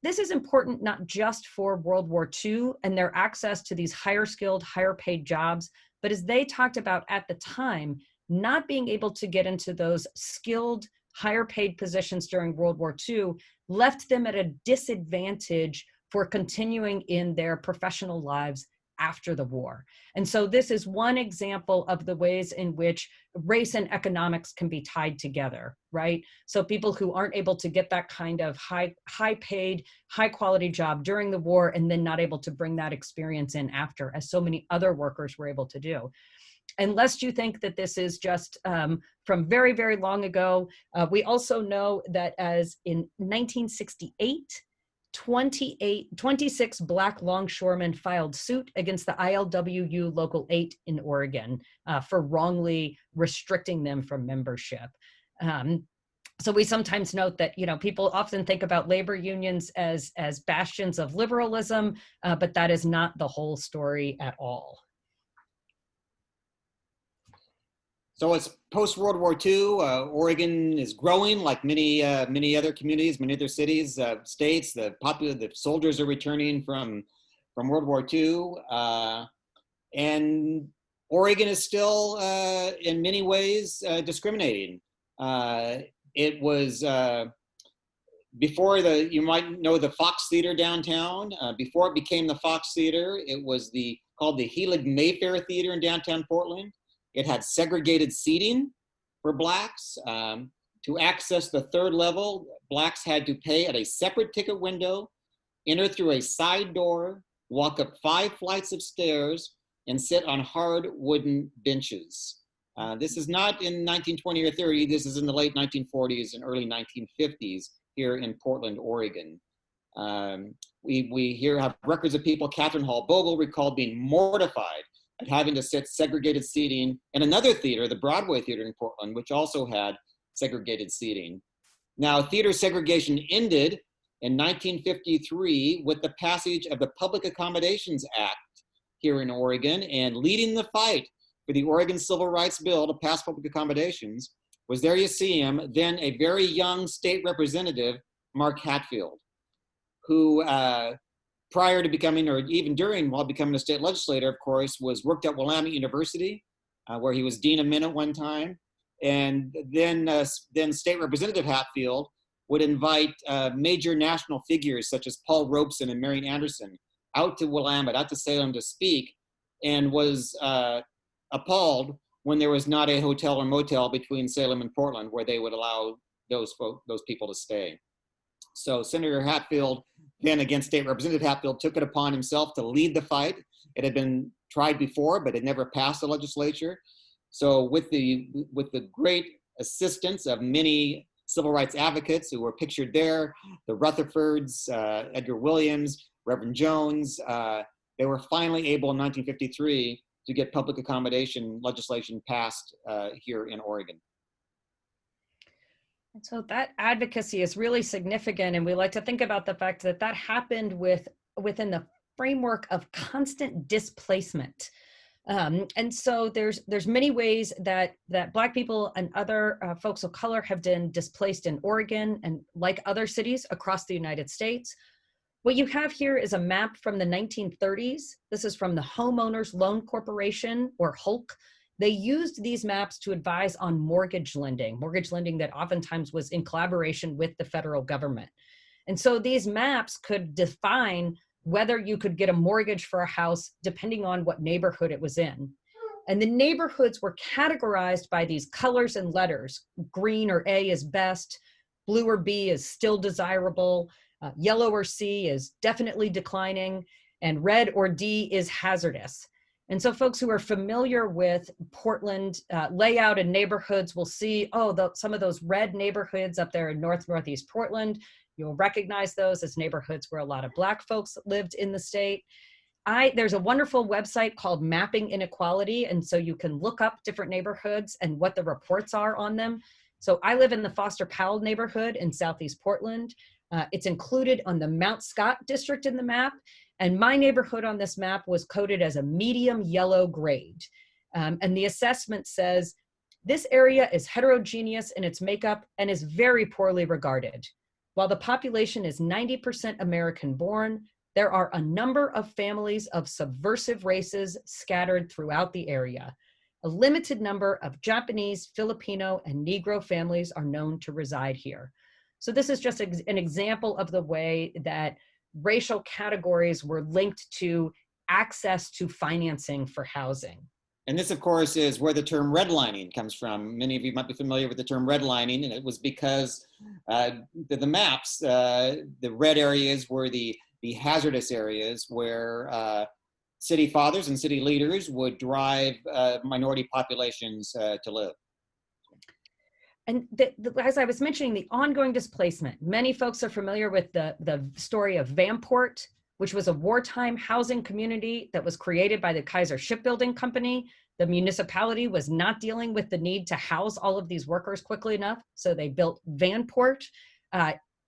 This is important not just for World War II and their access to these higher skilled, higher paid jobs, but as they talked about at the time, not being able to get into those skilled, higher paid positions during World War II left them at a disadvantage for continuing in their professional lives after the war. And so this is one example of the ways in which race and economics can be tied together, right? So people who aren't able to get that kind of high paid, high quality job during the war and then not able to bring that experience in after, as so many other workers were able to do. And lest you think that this is just from very, very long ago, we also know that as in 1968, 26 Black longshoremen filed suit against the ILWU Local 8 in Oregon for wrongly restricting them from membership. So we sometimes note that, people often think about labor unions as bastions of liberalism, but that is not the whole story at all. So it's post-World War II. Oregon is growing like many other communities, many other cities, states. The soldiers are returning from World War II. And Oregon is still, in many ways, discriminating. It was, before you might know the Fox Theater downtown. Before it became the Fox Theater, it was called the Helig Mayfair Theater in downtown Portland. It had segregated seating for Blacks. To access the third level, Blacks had to pay at a separate ticket window, enter through a side door, walk up 5 flights of stairs, and sit on hard wooden benches. This is not in 1920 or 30. This is in the late 1940s and early 1950s here in Portland, Oregon. We here have records of people. Catherine Hall Bogle recalled being mortified at having to sit segregated seating in another theater, the Broadway Theater in Portland, which also had segregated seating. Now, theater segregation ended in 1953 with the passage of the Public Accommodations Act here in Oregon, and leading the fight for the Oregon Civil Rights Bill to pass public accommodations was, there you see him, then a very young state representative, Mark Hatfield, who prior to becoming, or even during, while becoming a state legislator, of course, worked at Willamette University, where he was dean of Min at one time. And then State Representative Hatfield would invite major national figures such as Paul Robeson and Marian Anderson out to Willamette, out to Salem to speak, and was appalled when there was not a hotel or motel between Salem and Portland where they would allow those people to stay. So Senator Hatfield, then again State Representative Hatfield, took it upon himself to lead the fight. It had been tried before, but it never passed the legislature. So with the great assistance of many civil rights advocates who were pictured there, the Rutherfords, Edgar Williams, Reverend Jones, they were finally able in 1953 to get public accommodation legislation passed here in Oregon. And so that advocacy is really significant, and we like to think about the fact that that happened within the framework of constant displacement. And so there's many ways that Black people and other folks of color have been displaced in Oregon and like other cities across the United States. What you have here is a map from the 1930s. This is from the Homeowners Loan Corporation, or HOLC. They used these maps to advise on mortgage lending that oftentimes was in collaboration with the federal government. And so these maps could define whether you could get a mortgage for a house depending on what neighborhood it was in. And the neighborhoods were categorized by these colors and letters. Green or A is best, blue or B is still desirable, yellow or C is definitely declining, and red or D is hazardous. And so folks who are familiar with Portland layout and neighborhoods will see, some of those red neighborhoods up there in Northeast Portland. You'll recognize those as neighborhoods where a lot of Black folks lived in the state. There's a wonderful website called Mapping Inequality, and so you can look up different neighborhoods and what the reports are on them. So I live in the Foster Powell neighborhood in Southeast Portland. It's included on the Mount Scott district in the map, and my neighborhood on this map was coded as a medium yellow grade. And the assessment says, this area is heterogeneous in its makeup and is very poorly regarded. While the population is 90% American born, there are a number of families of subversive races scattered throughout the area. A limited number of Japanese, Filipino, and Negro families are known to reside here. So this is just an example of the way that racial categories were linked to access to financing for housing. And this, of course, is where the term redlining comes from. Many of you might be familiar with the term redlining, and it was because the maps, the red areas were the hazardous areas where city fathers and city leaders would drive minority populations to live. And as I was mentioning, the ongoing displacement, many folks are familiar with the story of Vanport, which was a wartime housing community that was created by the Kaiser Shipbuilding Company. The municipality was not dealing with the need to house all of these workers quickly enough, so they built Vanport.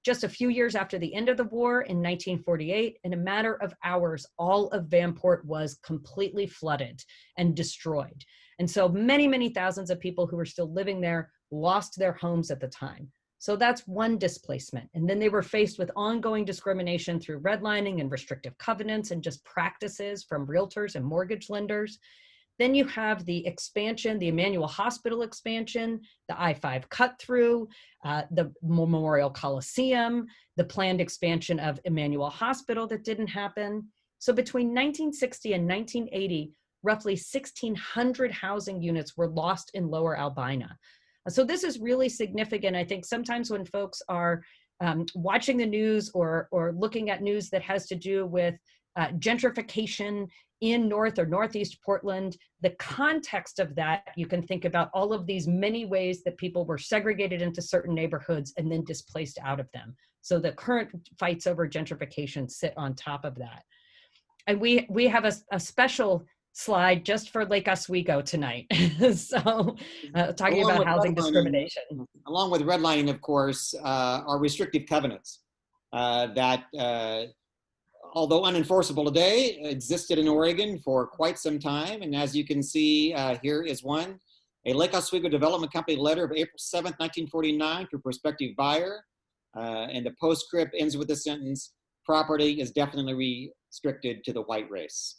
Just a few years after the end of the war in 1948, in a matter of hours, all of Vanport was completely flooded and destroyed. And so many, many thousands of people who were still living there lost their homes at the time. So that's one displacement. And then they were faced with ongoing discrimination through redlining and restrictive covenants and just practices from realtors and mortgage lenders. Then you have the expansion, the Emanuel Hospital expansion, the I-5 cut through, the Memorial Coliseum, the planned expansion of Emanuel Hospital that didn't happen. So between 1960 and 1980, roughly 1,600 housing units were lost in Lower Albina. So this is really significant. I think sometimes when folks are watching the news or looking at news that has to do with gentrification in North or Northeast Portland, the context of that, you can think about all of these many ways that people were segregated into certain neighborhoods and then displaced out of them. So the current fights over gentrification sit on top of that. And we have a special slide just for Lake Oswego tonight. So talking Along about with housing redlining, discrimination. along with redlining, of course, are restrictive covenants that, although unenforceable today, existed in Oregon for quite some time. And as you can see, here is one, a Lake Oswego Development Company letter of April 7th, 1949 to a prospective buyer. And the postscript ends with the sentence, property is definitely restricted to the white race.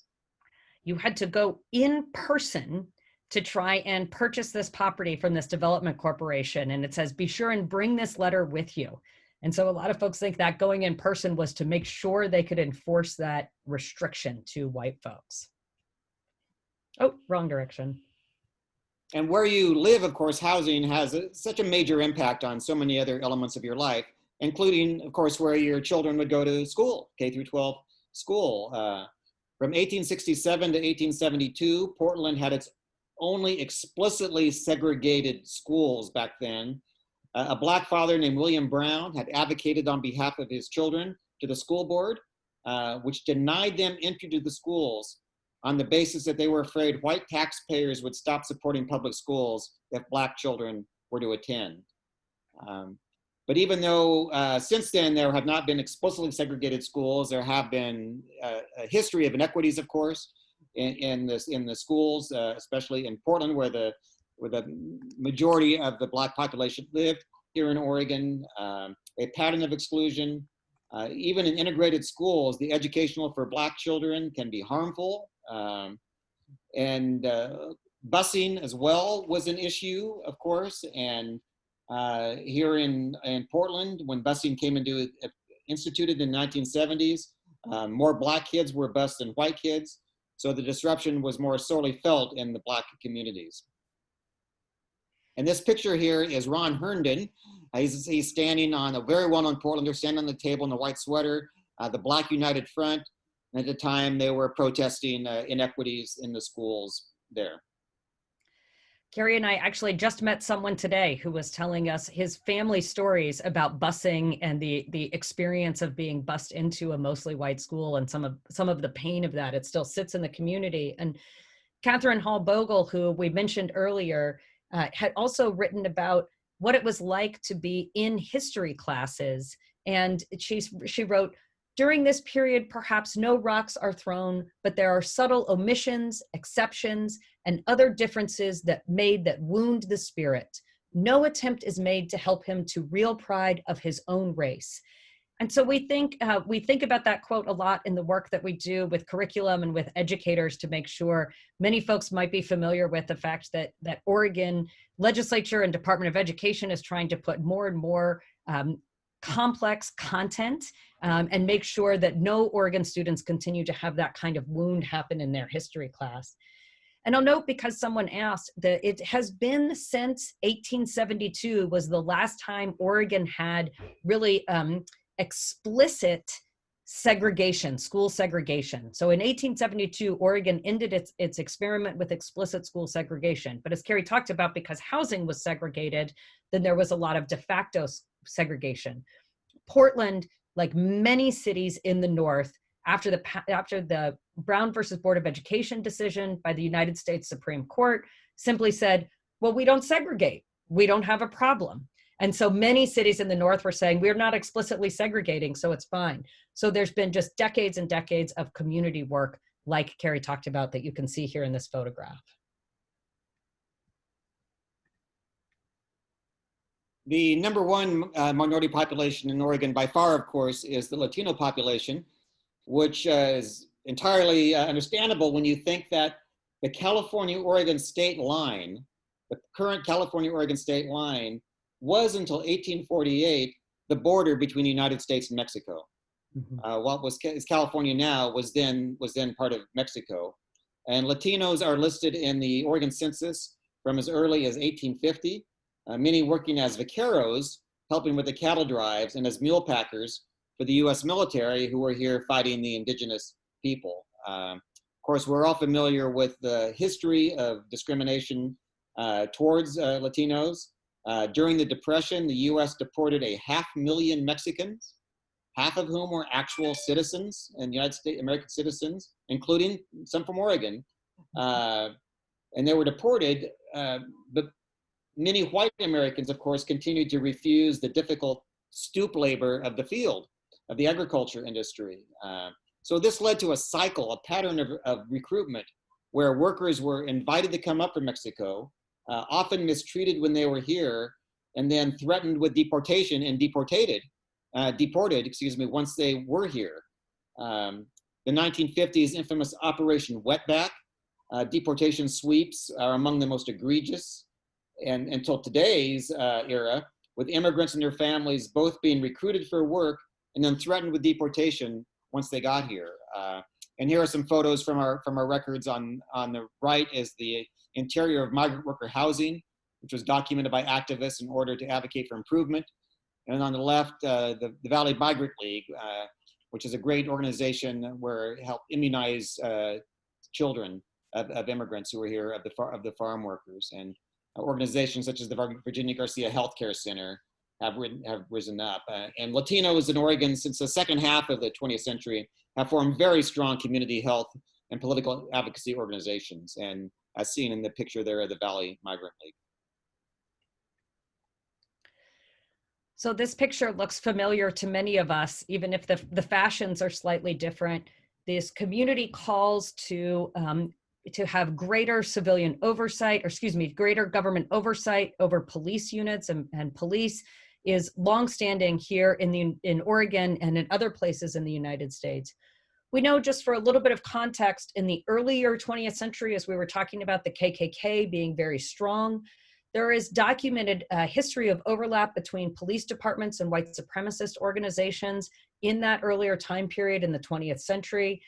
You had to go in person to try and purchase this property from this development corporation. And it says, be sure and bring this letter with you. And so a lot of folks think that going in person was to make sure they could enforce that restriction to white folks. Oh, wrong direction. And where you live, of course, housing has such a major impact on so many other elements of your life, including, of course, where your children would go to school, K through 12 school. From 1867 to 1872, Portland had its only explicitly segregated schools back then. A Black father named William Brown had advocated on behalf of his children to the school board, which denied them entry to the schools on the basis that they were afraid white taxpayers would stop supporting public schools if Black children were to attend. But even though since then there have not been explicitly segregated schools, there have been a history of inequities, of course, in the schools, especially in Portland, where the majority of the Black population lived. Here in Oregon, a pattern of exclusion. Even in integrated schools, the educational for Black children can be harmful. And busing as well was an issue, of course. And here in Portland, when busing came into instituted in the 1970s, more Black kids were bused than white kids. So the disruption was more sorely felt in the Black communities. And this picture here is Ron Herndon. He's standing on a very well-known Portlander, standing on the table in a white sweater, the Black United Front. And at the time, they were protesting inequities in the schools there. Kerry and I actually just met someone today who was telling us his family stories about busing and the experience of being bused into a mostly white school and some of the pain of that. It still sits in the community. And Catherine Hall Bogle, who we mentioned earlier, had also written about what it was like to be in history classes. And she wrote, during this period, perhaps no rocks are thrown, but there are subtle omissions, exceptions, and other differences that wound the spirit. No attempt is made to help him to real pride of his own race. And so we think about that quote a lot in the work that we do with curriculum and with educators to make sure many folks might be familiar with the fact that Oregon legislature and Department of Education is trying to put more and more complex content and make sure that no Oregon students continue to have that kind of wound happen in their history class. And I'll note, because someone asked, that it has been since 1872 was the last time Oregon had really explicit segregation, school segregation. So in 1872, Oregon ended its experiment with explicit school segregation. But as Kerry talked about, because housing was segregated, then there was a lot of de facto segregation. Portland, like many cities in the North, after the Brown versus Board of Education decision by the United States Supreme Court, simply said, well, we don't segregate. We don't have a problem. And so many cities in the North were saying, we're not explicitly segregating, so it's fine. So there's been just decades and decades of community work, like Kerry talked about, that you can see here in this photograph. The number one minority population in Oregon by far, of course, is the Latino population, which is entirely understandable when you think that the California-Oregon state line, the current California-Oregon state line, was until 1848 the border between the United States and Mexico. Mm-hmm. What is California now was then part of Mexico. And Latinos are listed in the Oregon census from as early as 1850, many working as vaqueros, helping with the cattle drives, and as mule packers for the US military who were here fighting the indigenous people. Of course, we're all familiar with the history of discrimination towards Latinos. During the Depression, the US deported 500,000 Mexicans, half of whom were actual citizens and United States American citizens, including some from Oregon. And they were deported, but many white Americans, of course, continued to refuse the difficult stoop labor of the field, of the agriculture industry. So this led to a cycle, a pattern of recruitment, where workers were invited to come up from Mexico, often mistreated when they were here, and then threatened with deportation and deported, once they were here. The 1950s infamous Operation Wetback, deportation sweeps are among the most egregious, and until today's era, with immigrants and their families both being recruited for work and then threatened with deportation once they got here. And here are some photos from our records. On the right is the interior of migrant worker housing, which was documented by activists in order to advocate for improvement. And on the left, the Valley Migrant League, which is a great organization where it helped immunize children of immigrants who were here, of the farm workers. And organizations such as the Virginia Garcia Healthcare Center have risen up. And Latinos in Oregon since the second half of the 20th century have formed very strong community health and political advocacy organizations. And as seen in the picture there of the Valley Migrant League. So this picture looks familiar to many of us, even if the fashions are slightly different. This community calls to have greater civilian oversight, or excuse me, greater government oversight over police units, and police is longstanding here in Oregon and in other places in the United States. We know, just for a little bit of context, in the earlier 20th century, as we were talking about the KKK being very strong, there is documented history of overlap between police departments and white supremacist organizations in that earlier time period in the 20th century.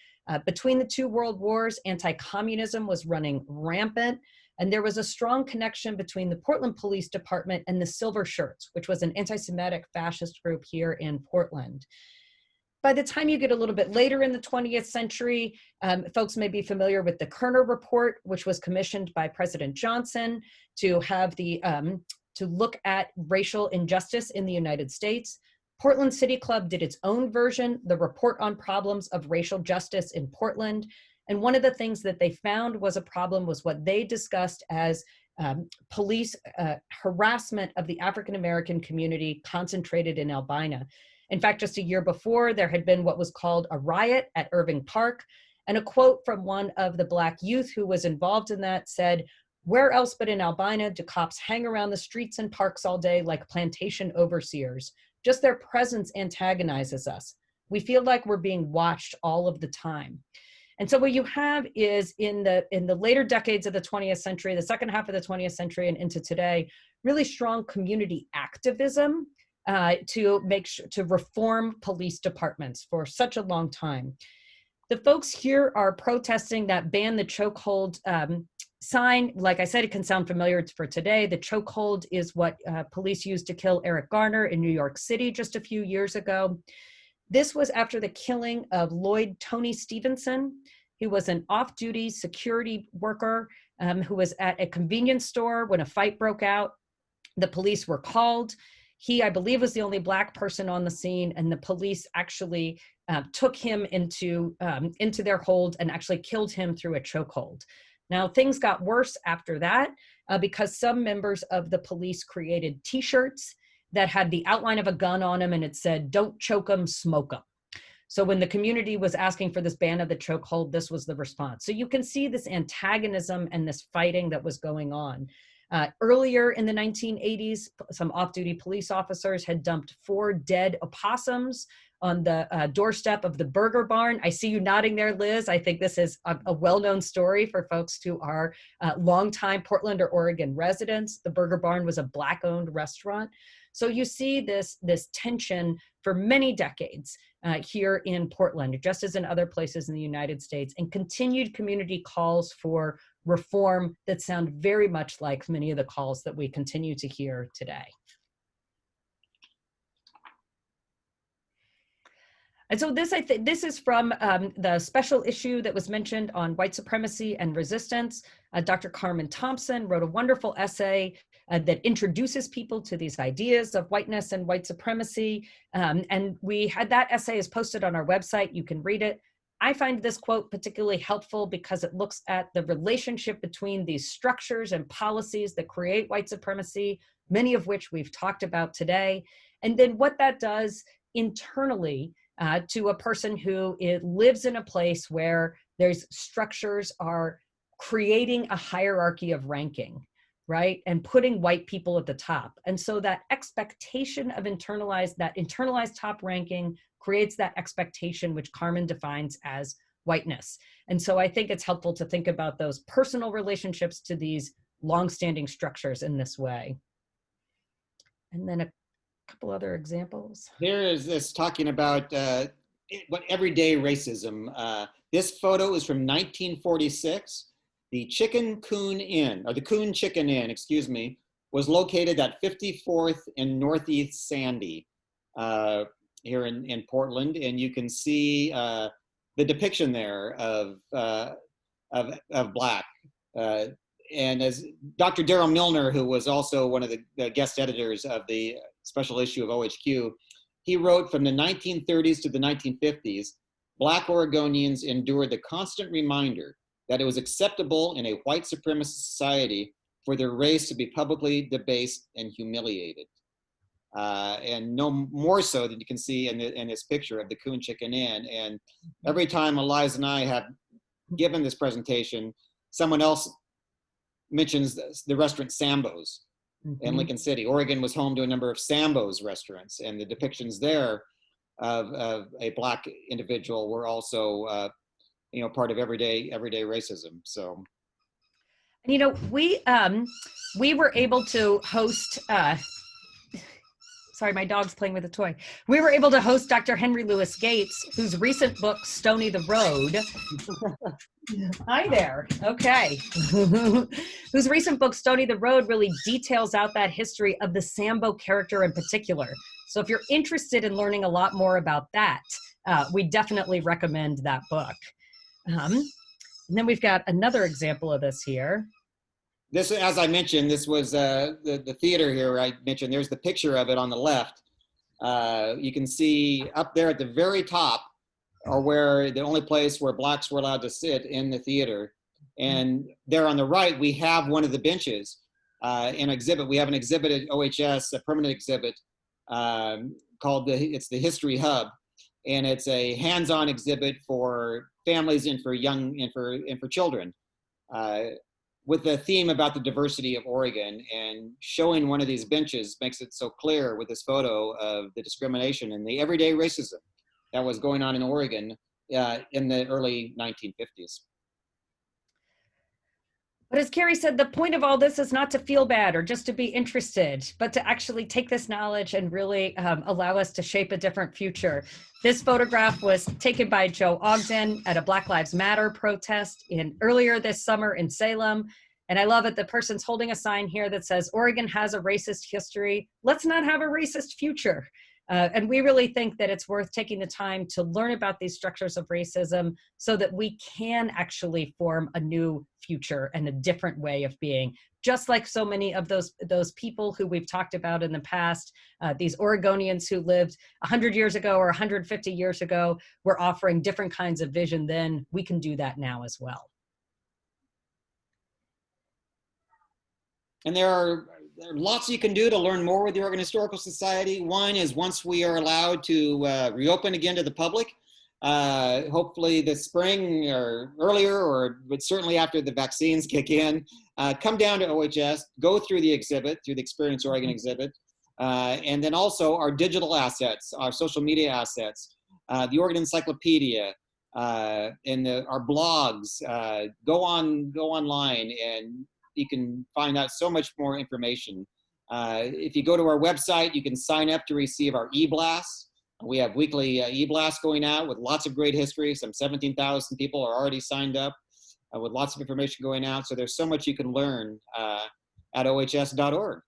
Between the two world wars, anti-communism was running rampant, and there was a strong connection between the Portland Police Department and the Silver Shirts, which was an anti-Semitic fascist group here in Portland. By the time you get a little bit later in the 20th century, folks may be familiar with the Kerner Report, which was commissioned by President Johnson to have to look at racial injustice in the United States. Portland City Club did its own version, the Report on Problems of Racial Justice in Portland. And one of the things that they found was a problem was what they discussed as police harassment of the African-American community concentrated in Albina. In fact, just a year before, there had been what was called a riot at Irving Park. And a quote from one of the Black youth who was involved in that said, "Where else but in Albina do cops hang around the streets and parks all day like plantation overseers? Just their presence antagonizes us. We feel like we're being watched all of the time." And so what you have is in the later decades of the 20th century, the second half of the 20th century and into today, really strong community activism to reform police departments for such a long time. The folks here are protesting that ban the chokehold sign. Like I said, it can sound familiar for today. The chokehold is what police used to kill Eric Garner in New York City just a few years ago. This was after the killing of Lloyd Tony Stevenson. He was an off-duty security worker who was at a convenience store when a fight broke out. The police were called. He, I believe, was the only Black person on the scene, and the police actually took him into their hold and actually killed him through a chokehold. Now, things got worse after that because some members of the police created T-shirts that had the outline of a gun on them, and it said, "Don't choke them, smoke them." So when the community was asking for this ban of the chokehold, this was the response. So you can see this antagonism and this fighting that was going on. Earlier in the 1980s, some off-duty police officers had dumped 4 dead opossums on the doorstep of the Burger Barn. I see you nodding there, Liz. I think this is a well-known story for folks who are longtime Portland or Oregon residents. The Burger Barn was a Black-owned restaurant. So you see this tension for many decades here in Portland, just as in other places in the United States, and continued community calls for reform that sound very much like many of the calls that we continue to hear today. And so this, I think, this is from the special issue that was mentioned on white supremacy and resistance. Dr. Carmen Thompson wrote a wonderful essay that introduces people to these ideas of whiteness and white supremacy. And we had that essay is posted on our website. You can read it. I find this quote particularly helpful because it looks at the relationship between these structures and policies that create white supremacy, many of which we've talked about today, and then what that does internally to a person who lives in a place where there's structures are creating a hierarchy of ranking, right? And putting white people at the top. And so that expectation of internalized top ranking creates that expectation, which Carmen defines as whiteness. And so I think it's helpful to think about those personal relationships to these longstanding structures in this way. And then a couple other examples. Here is this talking about what everyday racism. This photo is from 1946. The Chicken Coon Inn, or the Coon Chicken Inn, excuse me, was located at 54th and Northeast Sandy here in Portland. And you can see the depiction there of Black. And as Dr. Darrell Milner, who was also one of the guest editors of the special issue of OHQ, he wrote, from the 1930s to the 1950s, Black Oregonians endured the constant reminder that it was acceptable in a white supremacist society for their race to be publicly debased and humiliated. And no more so than you can see in this picture of the Coon Chicken Inn. And every time Eliza and I have given this presentation, someone else mentions the restaurant Sambo's in Lincoln City. Oregon was home to a number of Sambo's restaurants, and the depictions there of a Black individual were also part of everyday racism. So, and we were able to host. Sorry, my dog's playing with a toy. We were able to host Dr. Henry Louis Gates, whose recent book, Stony the Road. Hi there. Okay. Whose recent book, Stony the Road, really details out that history of the Sambo character in particular. So if you're interested in learning a lot more about that, we definitely recommend that book. And then we've got another example of this here. This, as I mentioned, this was the theater here I mentioned. There's the picture of it on the left. You can see up there at the very top are where the only place where Blacks were allowed to sit in the theater. And there on the right, we have one of the benches in exhibit. We have an exhibit at OHS, a permanent exhibit called it's the History Hub. And it's a hands-on exhibit for families and for young and for children. With the theme about the diversity of Oregon, and showing one of these benches makes it so clear with this photo of the discrimination and the everyday racism that was going on in Oregon in the early 1950s. But as Kerry said, the point of all this is not to feel bad or just to be interested, but to actually take this knowledge and really allow us to shape a different future. This photograph was taken by Joe Ogden at a Black Lives Matter protest earlier this summer in Salem. And I love it. The person's holding a sign here that says, Oregon has a racist history. Let's not have a racist future. And we really think that it's worth taking the time to learn about these structures of racism so that we can actually form a new future and a different way of being. Just like so many of those people who we've talked about in the past, these Oregonians who lived 100 years ago or 150 years ago, were offering different kinds of vision then. We can do that now as well. And there are lots you can do to learn more with the Oregon Historical Society. One is, once we are allowed to reopen again to the public, hopefully this spring or earlier, but certainly after the vaccines kick in, come down to OHS, go through the exhibit, through the Experience Oregon exhibit, and then also our digital assets, our social media assets, the Oregon Encyclopedia, and our blogs. Go online, and you can find out so much more information. If you go to our website, you can sign up to receive our e-blasts. We have weekly e-blasts going out with lots of great history. Some 17,000 people are already signed up with lots of information going out. So there's so much you can learn at ohs.org.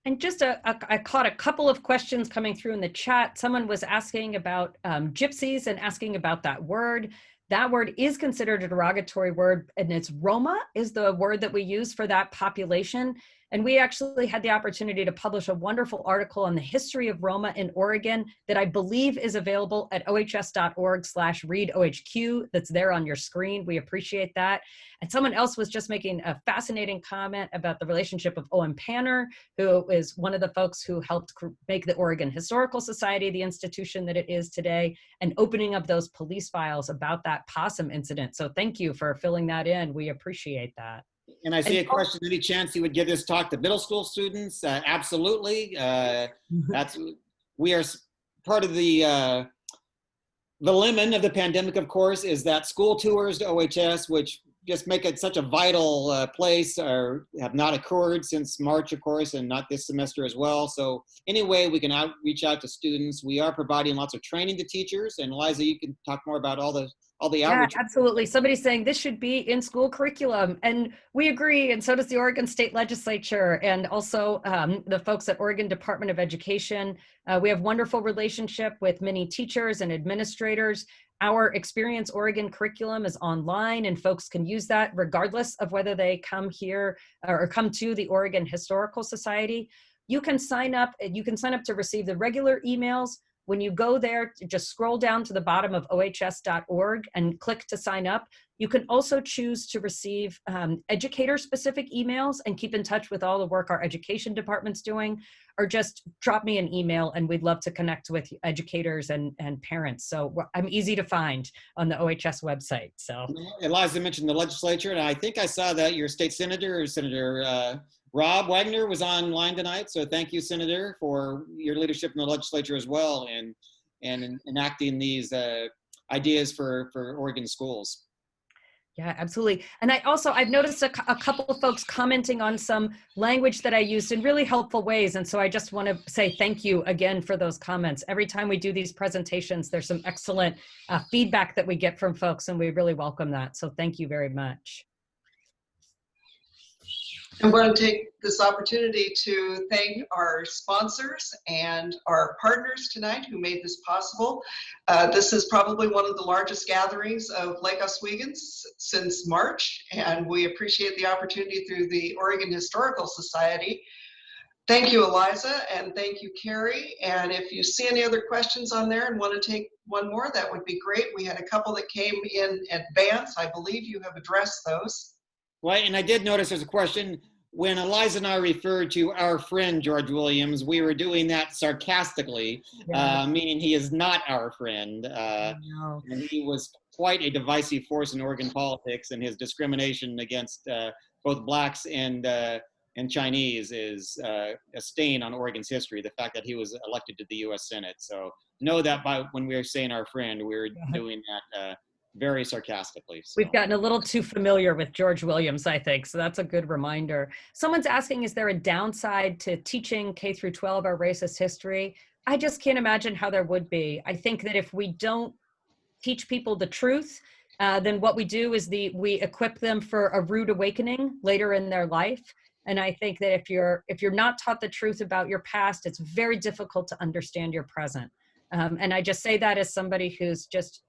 And just I caught a couple of questions coming through in the chat. Someone was asking about gypsies and asking about that word. That word is considered a derogatory word, and it's Roma is the word that we use for that population. And we actually had the opportunity to publish a wonderful article on the history of Roma in Oregon that I believe is available at ohs.org/readohq. That's there on your screen. We appreciate that. And someone else was just making a fascinating comment about the relationship of O.M. Panner, who is one of the folks who helped make the Oregon Historical Society the institution that it is today, and opening up those police files about that possum incident. So thank you for filling that in. We appreciate that. And I see a question, any chance you would give this talk to middle school students? Absolutely. We are part of the lemon of the pandemic, of course, is that school tours to OHS, which just make it such a vital place, have not occurred since March, of course, and not this semester as well. So anyway, we can reach out to students. We are providing lots of training to teachers, and Eliza, you can talk more about all the outreach. Yeah, absolutely. Somebody's saying this should be in school curriculum, and we agree, and so does the Oregon State Legislature, and also the folks at Oregon Department of Education. We have wonderful relationship with many teachers and administrators. Our Experience Oregon curriculum is online, and folks can use that regardless of whether they come here or come to the Oregon Historical Society. You can sign up to receive the regular emails. When you go there, just scroll down to the bottom of ohs.org and click to sign up. You can also choose to receive educator-specific emails and keep in touch with all the work our education department's doing, or just drop me an email and we'd love to connect with educators and parents. So I'm easy to find on the OHS website. So Eliza mentioned the legislature, and I think I saw that your state senator, Senator Rob Wagner, was online tonight. So thank you, Senator, for your leadership in the legislature as well, and enacting these ideas for Oregon schools. Yeah, absolutely. And I've noticed a couple of folks commenting on some language that I used in really helpful ways. And so I just want to say thank you again for those comments. Every time we do these presentations, there's some excellent feedback that we get from folks, and we really welcome that. So thank you very much. I want to take this opportunity to thank our sponsors and our partners tonight who made this possible. This is probably one of the largest gatherings of Lake Oswegans since March, and we appreciate the opportunity through the Oregon Historical Society. Thank you, Eliza, and thank you, Kerry. And if you see any other questions on there and want to take one more, that would be great. We had a couple that came in advance. I believe you have addressed those. Well, and I did notice there's a question. When Eliza and I referred to our friend George Williams, we were doing that sarcastically, meaning he is not our friend. No. And he was quite a divisive force in Oregon politics, and his discrimination against both blacks and Chinese is a stain on Oregon's history, the fact that he was elected to the U.S. Senate. So know that when we were saying our friend, we were doing that very sarcastically. So. We've gotten a little too familiar with George Williams, I think, so that's a good reminder. Someone's asking, is there a downside to teaching K through 12 our racist history? I just can't imagine how there would be. I think that if we don't teach people the truth, then what we do is we equip them for a rude awakening later in their life. And I think that if you're not taught the truth about your past, it's very difficult to understand your present. And I just say that as somebody who's just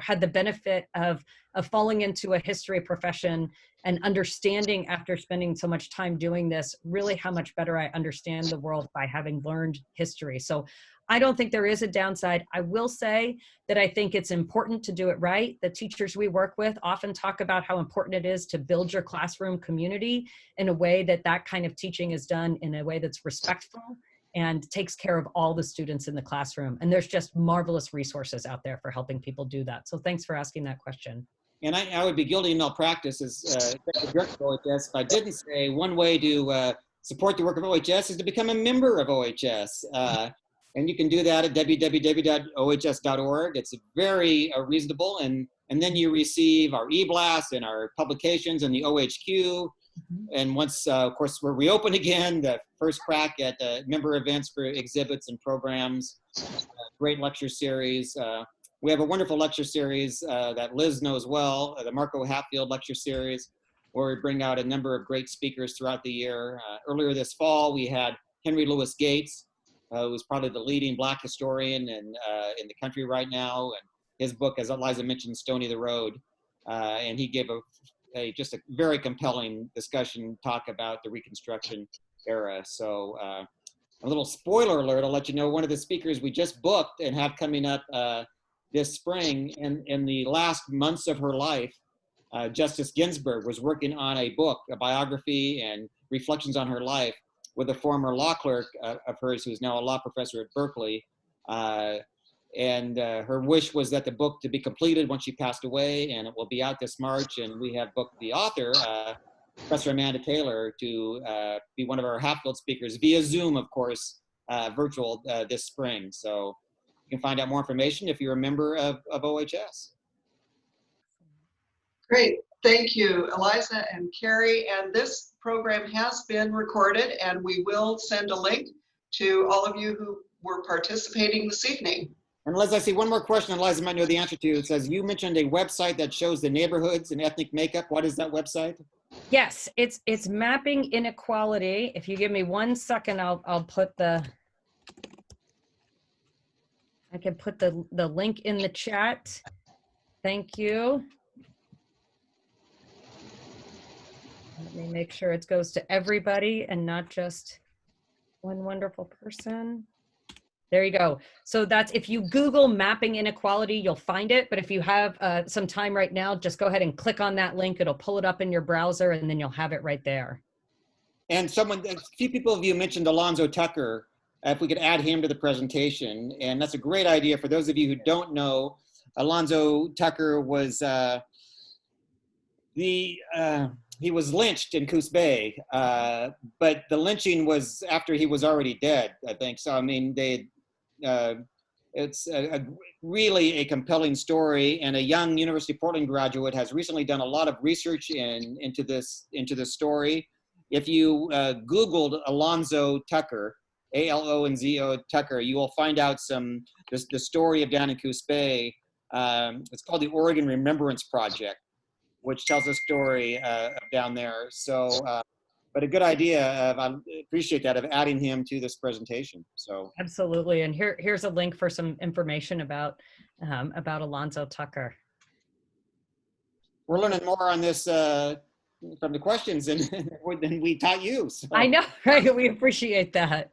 had the benefit of falling into a history profession and understanding, after spending so much time doing this, really how much better I understand the world by having learned history. So I don't think there is a downside. I will say that I think it's important to do it right. The teachers we work with often talk about how important it is to build your classroom community in a way that kind of teaching is done in a way that's respectful and takes care of all the students in the classroom. And there's just marvelous resources out there for helping people do that. So thanks for asking that question. And I would be guilty of malpractice as director of OHS if I didn't say one way to support the work of OHS is to become a member of OHS. And you can do that at www.ohs.org. It's very reasonable. And then you receive our e-blast and our publications and the OHQ. And once, of course, we're reopened again, the first crack at member events for exhibits and programs, great lecture series. We have a wonderful lecture series that Liz knows well, the Marco Hatfield lecture series, where we bring out a number of great speakers throughout the year. Earlier this fall, we had Henry Louis Gates, who's probably the leading Black historian in the country right now. And his book, as Eliza mentioned, Stony the Road. And he gave a just a very compelling discussion, talk about the Reconstruction era. So a little spoiler alert, I'll let you know one of the speakers we just booked and have coming up this spring, in the last months of her life, Justice Ginsburg was working on a book, a biography and reflections on her life with a former law clerk of hers who's now a law professor at Berkeley. And her wish was that the book to be completed once she passed away, and it will be out this March. And we have booked the author, Professor Amanda Taylor, to be one of our Hatfield speakers via Zoom, of course, virtual this spring. So you can find out more information if you're a member of OHS. Great. Thank you, Eliza and Kerry. And this program has been recorded, and we will send a link to all of you who were participating this evening. And Liz, I see one more question Eliza might know the answer to. It says, you mentioned a website that shows the neighborhoods and ethnic makeup. What is that website? Yes, it's mapping inequality. If you give me 1 second, I'll put I can put the link in the chat. Thank you. Let me make sure it goes to everybody and not just one wonderful person. There you go. So that's, if you Google mapping inequality, you'll find it. But if you have some time right now, just go ahead and click on that link. It'll pull it up in your browser, and then you'll have it right there. And a few people of you mentioned Alonzo Tucker. If we could add him to the presentation. And that's a great idea. For those of you who don't know, Alonzo Tucker was, he was lynched in Coos Bay, but the lynching was after he was already dead, I think. So, I mean, it's really a compelling story, and a young University of Portland graduate has recently done a lot of research into this story. If you Googled Alonzo Tucker, A-L-O-N-Z-O Tucker, you will find out the story of down in Coos Bay. It's called the Oregon Remembrance Project, which tells a story down there. So, but a good idea, I appreciate that, of adding him to this presentation. So absolutely, and here's a link for some information about Alonzo Tucker. We're learning more on this from the questions than we taught you. So. I know, right? We appreciate that.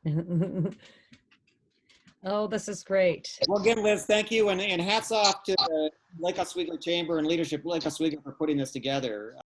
Oh, this is great. Well, again, Liz, thank you, and hats off to the Lake Oswego Chamber and leadership Lake Oswego for putting this together.